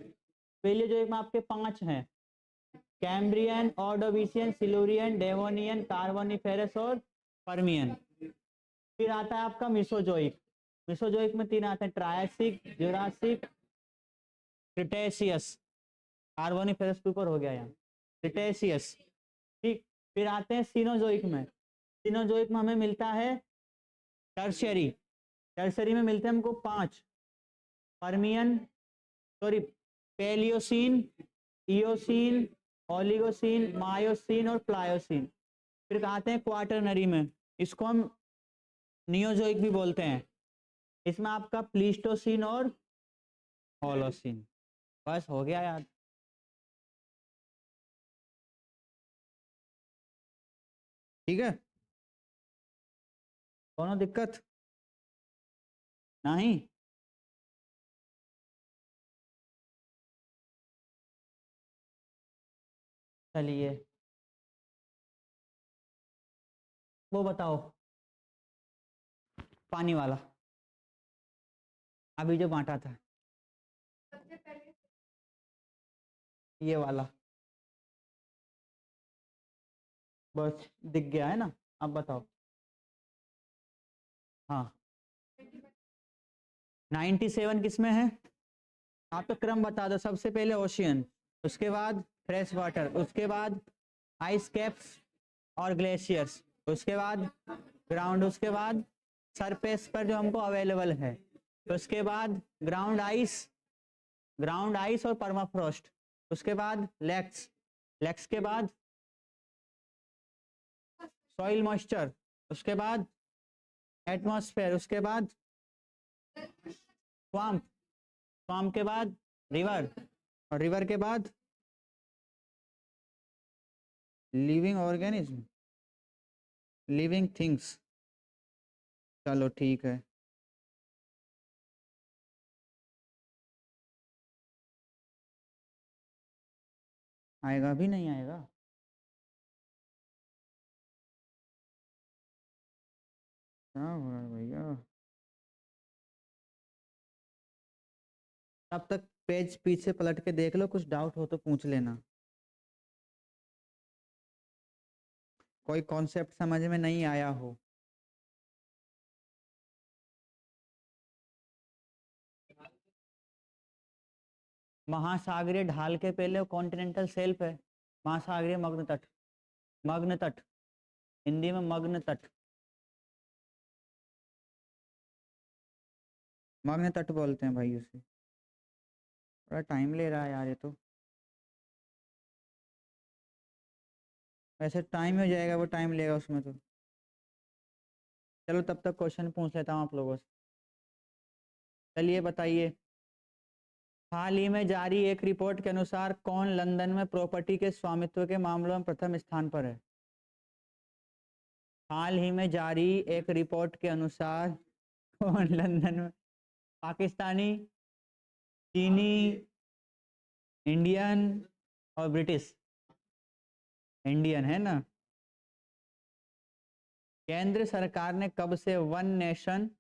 पैलियोजोइक में आपके 5 हैं, Cambrian, Ordovician, Silurian, Devonian, Carboniferous और पर्मियन। फिर आता है आपका मिसोजोइक। मिसोजोइक में 3 आते हैं, ट्रायसिक, जुरासिक, क्रिटेशियस। कार्बोनिफेरस के ऊपर हो गया यहाँ, क्रिटेशियस। ठीक। फिर आते हैं सीनोजोइक में। सीनोजोइक में हमें मिलता है टर्शियरी। टर्शियरी में मिलते हैं हमको 5, Permian, sorry, Palaeocene, eosin, Oligocene, myosin और प्लायोसिन। फिर आते हैं क्वाटरनरी में, इसको हम नियोजोइक भी बोलते हैं। इसमें आपका प्लीस्टोसिन और होलोसिन। बस हो गया यार। ठीक है, कोनो दिक्कत नहीं? चलिए वो बताओ, पानी वाला अभी जो बांटा था, ये वाला, बस दिख गया है ना। अब बताओ। हाँ, 97 किस में है? आप तो क्रम बता दो। सबसे पहले ओशियन, उसके बाद फ्रेश वाटर, उसके बाद आइस कैप्स और ग्लेशियर्स, उसके बाद ग्राउंड, उसके बाद सरफेस पर जो हमको अवेलेबल है, उसके बाद ग्राउंड आइस और परमाफ्रॉस्ट, उसके बाद लेक्स, लेक्स के बाद सॉइल मॉइस्चर, उसके बाद एटमॉस्फेयर, उसके बाद स्वाम्प, स्वाम्प के बाद रिवर, और रिवर के बाद लिविंग ऑर्गेनिज्म, लिविंग थिंग्स। चलो ठीक है। आएगा भी नहीं आएगा? क्या हो रहा है भैया? तब तक पेज पीछे पलट के देख लो, कुछ डाउट हो तो पूछ लेना। कोई कॉन्सेप्ट समझ में नहीं आया हो। महासागरीय ढाल के पहले कॉन्टिनेंटल शेल्फ है, महासागरीय मग्न तट, मग्न तट, हिंदी में मग्न तट, मग्न तट बोलते हैं भाई उसे। बड़ा टाइम ले रहा है यार ये तो। वैसे टाइम हो जाएगा, वो टाइम लेगा उसमें तो। चलो तब तक क्वेश्चन पूछ लेता हूँ आप लोगों से। चलिए बताइए, हाल ही में जारी एक रिपोर्ट के अनुसार कौन लंदन में प्रॉपर्टी के स्वामित्व के मामलों में प्रथम स्थान पर है? हाल ही में जारी एक रिपोर्ट के अनुसार कौन लंदन में, पाकिस्तानी, चीनी, इंडियन और ब्रिटिश? इंडियन है ना। केंद्र सरकार ने कब से वन नेशन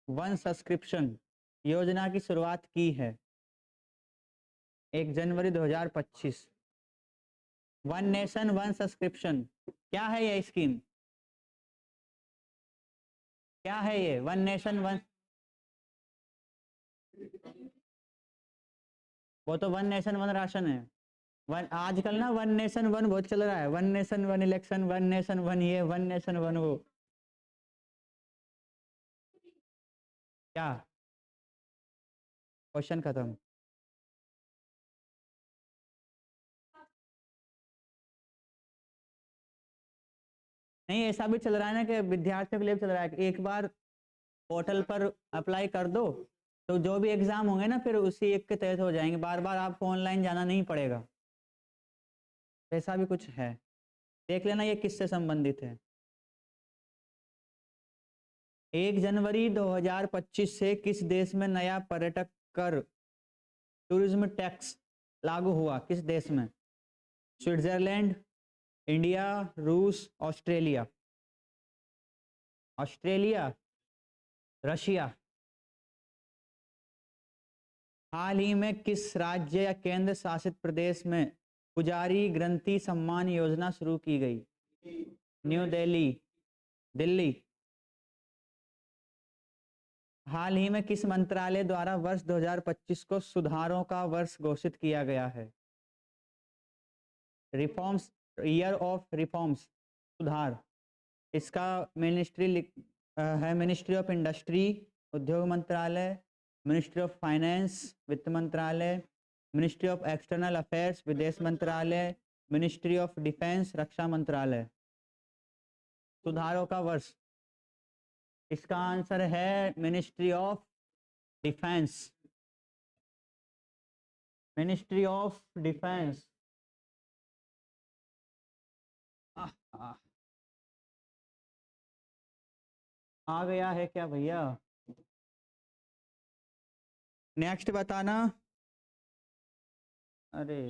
वन सब्सक्रिप्शन योजना की शुरुआत की है? 1 जनवरी 2025। वन नेशन वन सब्सक्रिप्शन क्या है ये स्कीम? क्या है ये वन नेशन वन? वो तो वन नेशन वन राशन है। वन आजकल ना वन नेशन वन बहुत चल रहा है, one nation one election, one nation one ये, वन नेशन वन वो। क्या क्वेश्चन खत्म। नहीं ऐसा भी चल रहा है ना कि विद्यार्थियों के लिए भी चल रहा है कि एक बार पोर्टल पर अप्लाई कर दो तो जो भी एग्जाम होंगे ना फिर उसी एक के तहत हो जाएंगे, बार बार आपको ऑनलाइन जाना नहीं पड़ेगा। ऐसा भी कुछ है, देख लेना ये किससे संबंधित है। 1 जनवरी 2025 से किस देश में नया पर्यटक कर टूरिज्म टैक्स लागू हुआ? किस देश में? स्विट्जरलैंड, इंडिया, रूस, ऑस्ट्रेलिया। Australia, Russia. हाल ही में किस राज्य या केंद्र शासित प्रदेश में पुजारी ग्रंथि सम्मान योजना शुरू की गई? न्यू दिल्ली, दिल्ली। हाल ही में किस मंत्रालय द्वारा वर्ष 2025 को सुधारों का वर्ष घोषित किया गया है? रिफॉर्म्स, ईयर ऑफ रिफॉर्म्स, सुधार। इसका मिनिस्ट्री है मिनिस्ट्री ऑफ इंडस्ट्री, उद्योग मंत्रालय, मिनिस्ट्री ऑफ फाइनेंस, वित्त मंत्रालय, मिनिस्ट्री ऑफ एक्सटर्नल अफेयर्स, विदेश मंत्रालय, मिनिस्ट्री ऑफ डिफेंस, रक्षा मंत्रालय। सुधारों का वर्ष, इसका आंसर है ministry of defence, ministry of defence. आ गया है क्या भैया? नेक्स्ट बताना। अरे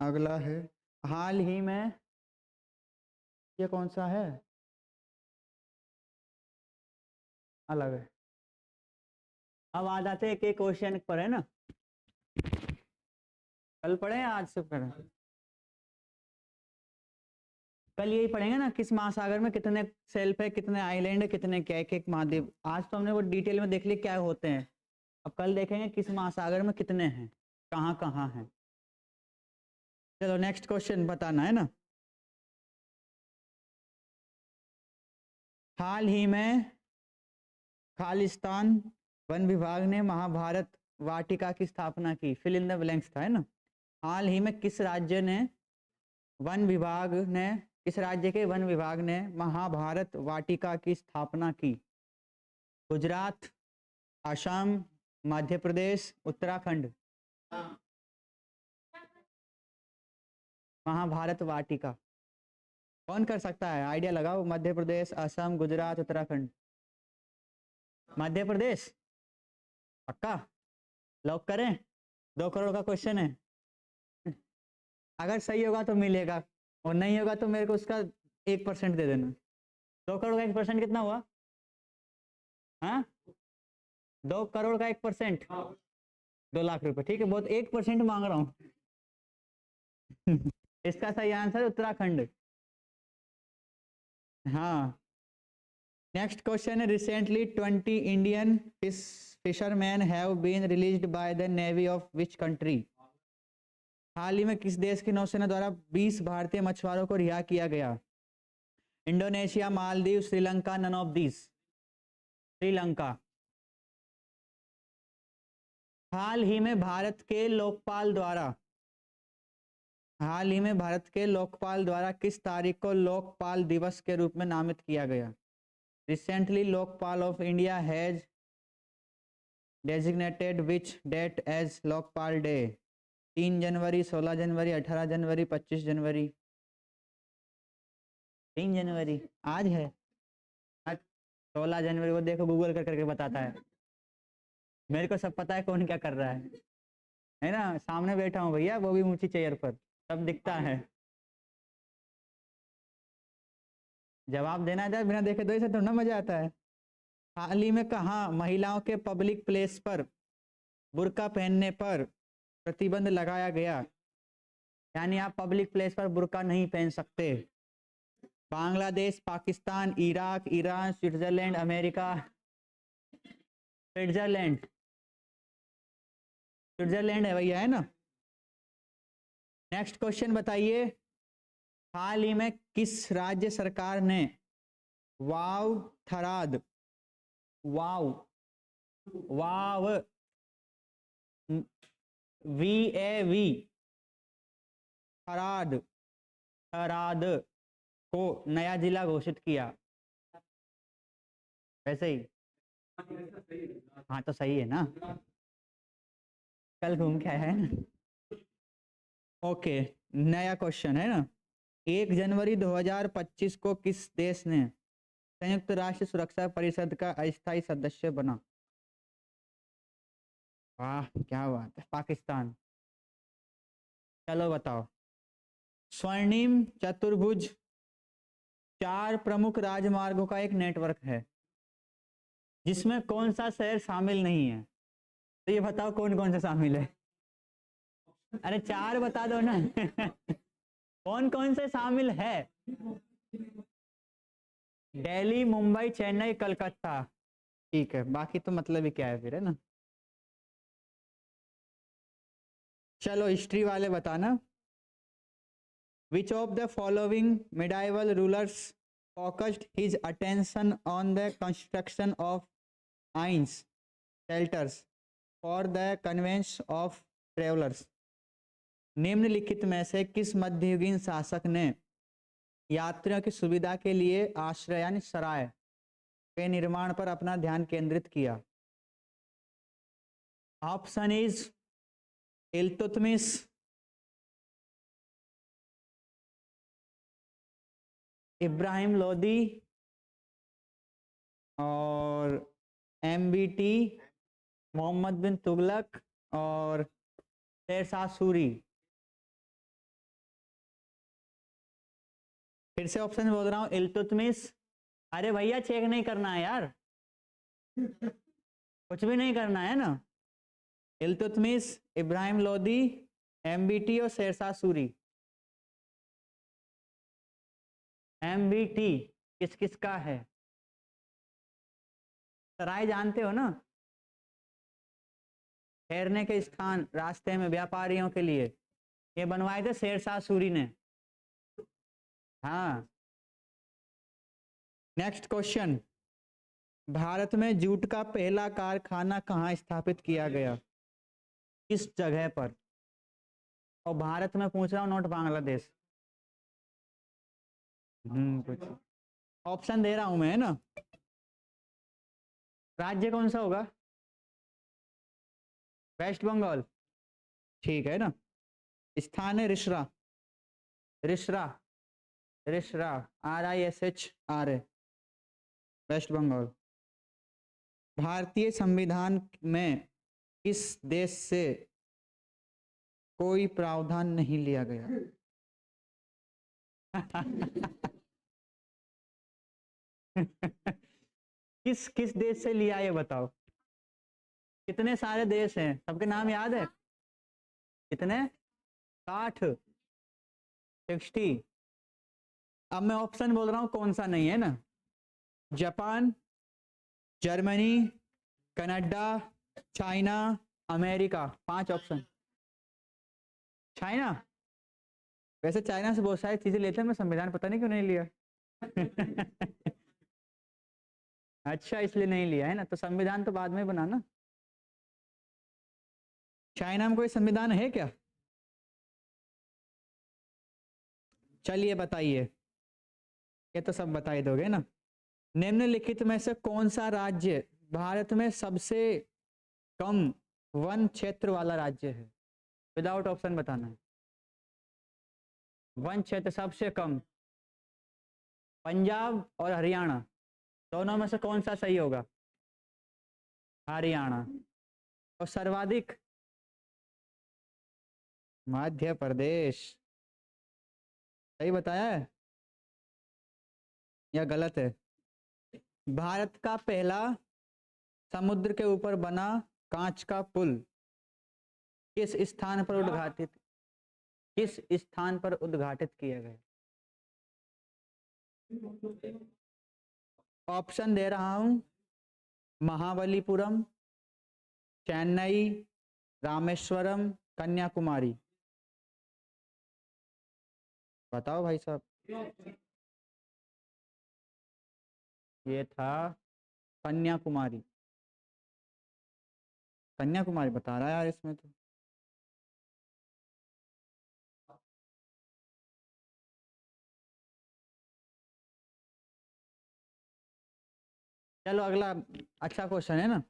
अगला है, हाल ही में, ये कौन सा है? अलग है। अब आ जाते हैं एक क्वेश्चन पर, है ना? कल पढ़े आज से पढ़े? कल यही पढ़ेंगे ना किस महासागर में कितने सेल्फ है, कितने आइलैंड है, कितने क्या, एक एक महाद्वीप। आज तो हमने वो डिटेल में देख लिया क्या होते हैं, अब कल देखेंगे किस महासागर में कितने हैं, कहाँ कहाँ हैं। चलो नेक्स्ट क्वेश्चन बताना है ना। हाल ही में खालिस्तान वन विभाग ने महाभारत वाटिका की स्थापना की, फिल इन द ब्लैंक्स था, है ना? हाल ही में किस राज्य ने वन विभाग ने किस राज्य के वन विभाग ने महाभारत वाटिका की स्थापना की? गुजरात, असम, मध्य प्रदेश, उत्तराखंड। महाभारत वाटिका कौन कर सकता है? आइडिया लगाओ। मध्य प्रदेश, असम, गुजरात, उत्तराखंड। मध्य प्रदेश पक्का लॉक करें? 2 करोड़ का क्वेश्चन है, अगर सही होगा तो मिलेगा और नहीं होगा तो मेरे को उसका 1% दे देना। 2 करोड़ का 1% कितना हुआ? हाँ 2 करोड़ का 1% 2 लाख रुपए, ठीक है, बहुत 1% मांग रहा हूँ। इसका सही आंसर उत्तराखंड। हाँ नेक्स्ट क्वेश्चन है, recently 20 Indian fisherman have been released by the navy of which country? हाल ही में किस देश की नौसेना द्वारा 20 भारतीय मछुआरों को रिहा किया गया? Indonesia, Maldives, Sri Lanka, none of these. Sri Lanka. हाल ही में भारत के लोकपाल द्वारा किस तारीख को लोकपाल दिवस के रूप में नामित किया गया? Recently Lokpal of India has designated which date as Lokpal day? 3 जनवरी, 16 जनवरी, 18 जनवरी, 25 जनवरी। 3 जनवरी आज है। 16 जनवरी को देखो गूगल करके बताता है, मेरे को सब पता है कौन क्या कर रहा है ना? सामने बैठा हूँ भैया, वो भी ऊंची चेयर पर, सब दिखता है। जवाब देना जाए बिना देखे तो ऐसे थोड़ा मजा आता है। हाल ही में कहाँ महिलाओं के पब्लिक प्लेस पर बुर्का पहनने पर प्रतिबंध लगाया गया? यानी आप पब्लिक प्लेस पर बुर्का नहीं पहन सकते। Bangladesh, Pakistan, Iraq, Iran, Switzerland, America. Switzerland, Switzerland है भैया, है ना। नेक्स्ट क्वेश्चन बताइए, हाल ही में किस राज्य सरकार ने वाव थराद, वाव, वाव, VAV, थराद, थराद को नया जिला घोषित किया? वैसे ही, हाँ तो सही है ना, कल घूम के आया है ना। ओके, नया क्वेश्चन है ना। 1 जनवरी 2025 को किस देश ने संयुक्त राष्ट्र सुरक्षा परिषद का अस्थायी सदस्य बना? वाह क्या बात है, पाकिस्तान। चलो बताओ, स्वर्णिम चतुर्भुज 4 प्रमुख राजमार्गों का एक नेटवर्क है, जिसमें कौन सा शहर शामिल नहीं है? तो ये बताओ कौन कौन सा शामिल है? अरे 4 बता दो ना। कौन कौन से शामिल है? दिल्ली, मुंबई, चेन्नई, कलकत्ता। ठीक है, बाकी तो मतलब ही क्या है फिर, है ना। चलो हिस्ट्री वाले बताना, which of the following medieval rulers focused his attention on the construction of inns, shelters for the convenience of travelers? निम्नलिखित में से किस मध्ययुगीन शासक ने यात्रियों की सुविधा के लिए आश्रय यानी सराय के निर्माण पर अपना ध्यान केंद्रित किया? ऑप्शन इज इल्तुतमिश, इब्राहिम लोदी, और MBT, मोहम्मद बिन तुगलक, और शेरशाह सूरी। फिर से ऑप्शन बोल रहा हूँ, इल्तुतमिश। अरे भैया चेक नहीं करना है यार, कुछ भी नहीं करना है ना। इल्तुतमिश, इब्राहिम लोदी, MBT और शेरशाह सूरी। MBT किस किस का है? सराय जानते हो ना, ठहरने के स्थान रास्ते में व्यापारियों के लिए, ये बनवाए थे शेरशाह सूरी ने। हाँ। नेक्स्ट क्वेश्चन, भारत में जूट का पहला कारखाना कहाँ स्थापित किया गया, किस जगह पर? और भारत में पूछ रहा हूँ, नॉट बांग्लादेश। कुछ ऑप्शन दे रहा हूं मैं, है ना। राज्य कौन सा होगा? वेस्ट बंगाल, ठीक है ना। स्थान है रिसरा, रिसरा, रिसरा, RISHRA, वेस्ट बंगाल। भारतीय संविधान में किस देश से कोई प्रावधान नहीं लिया गया? किस किस देश से लिया, ये बताओ। कितने सारे देश हैं, सबके नाम याद है? कितने? 60, 60। अब मैं ऑप्शन बोल रहा हूं, कौन सा नहीं है ना। Japan, Germany, Canada, China, America. 5 option. China, वैसे चाइना से बहुत सारी चीजें लेते हैं, मैं संविधान पता नहीं क्यों नहीं लिया। अच्छा इसलिए नहीं लिया है ना, तो संविधान तो बाद में बना ना। चाइना में कोई संविधान है क्या? चलिए बताइए, ये तो सब बता ही दोगे ना। निम्नलिखित में से कौन सा राज्य भारत में सबसे कम वन क्षेत्र वाला राज्य है? विदाउट ऑप्शन बताना है। वन क्षेत्र सबसे कम, पंजाब और हरियाणा, दोनों में से कौन सा सही होगा? हरियाणा। और सर्वाधिक? मध्य प्रदेश। सही बताया है या गलत है? भारत का पहला समुद्र के ऊपर बना कांच का पुल किस स्थान पर उद्घाटित, किस स्थान पर उद्घाटित किया गया? ऑप्शन दे रहा हूं, महाबलीपुरम, चेन्नई, रामेश्वरम, कन्याकुमारी। बताओ भाई साहब। ये था कन्याकुमारी। कन्याकुमारी बता रहा है यार इसमें तो। चलो अगला अच्छा क्वेश्चन है ना।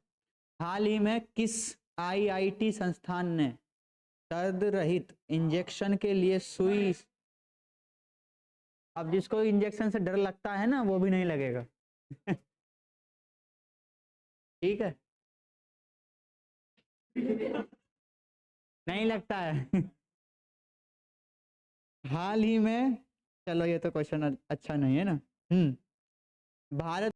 हाल ही में किस आईआईटी संस्थान ने दर्द रहित इंजेक्शन के लिए सुई, अब जिसको इंजेक्शन से डर लगता है ना वो भी नहीं लगेगा। ठीक है। नहीं लगता है। हाल ही में, चलो ये तो क्वेश्चन अच्छा नहीं है ना। भारत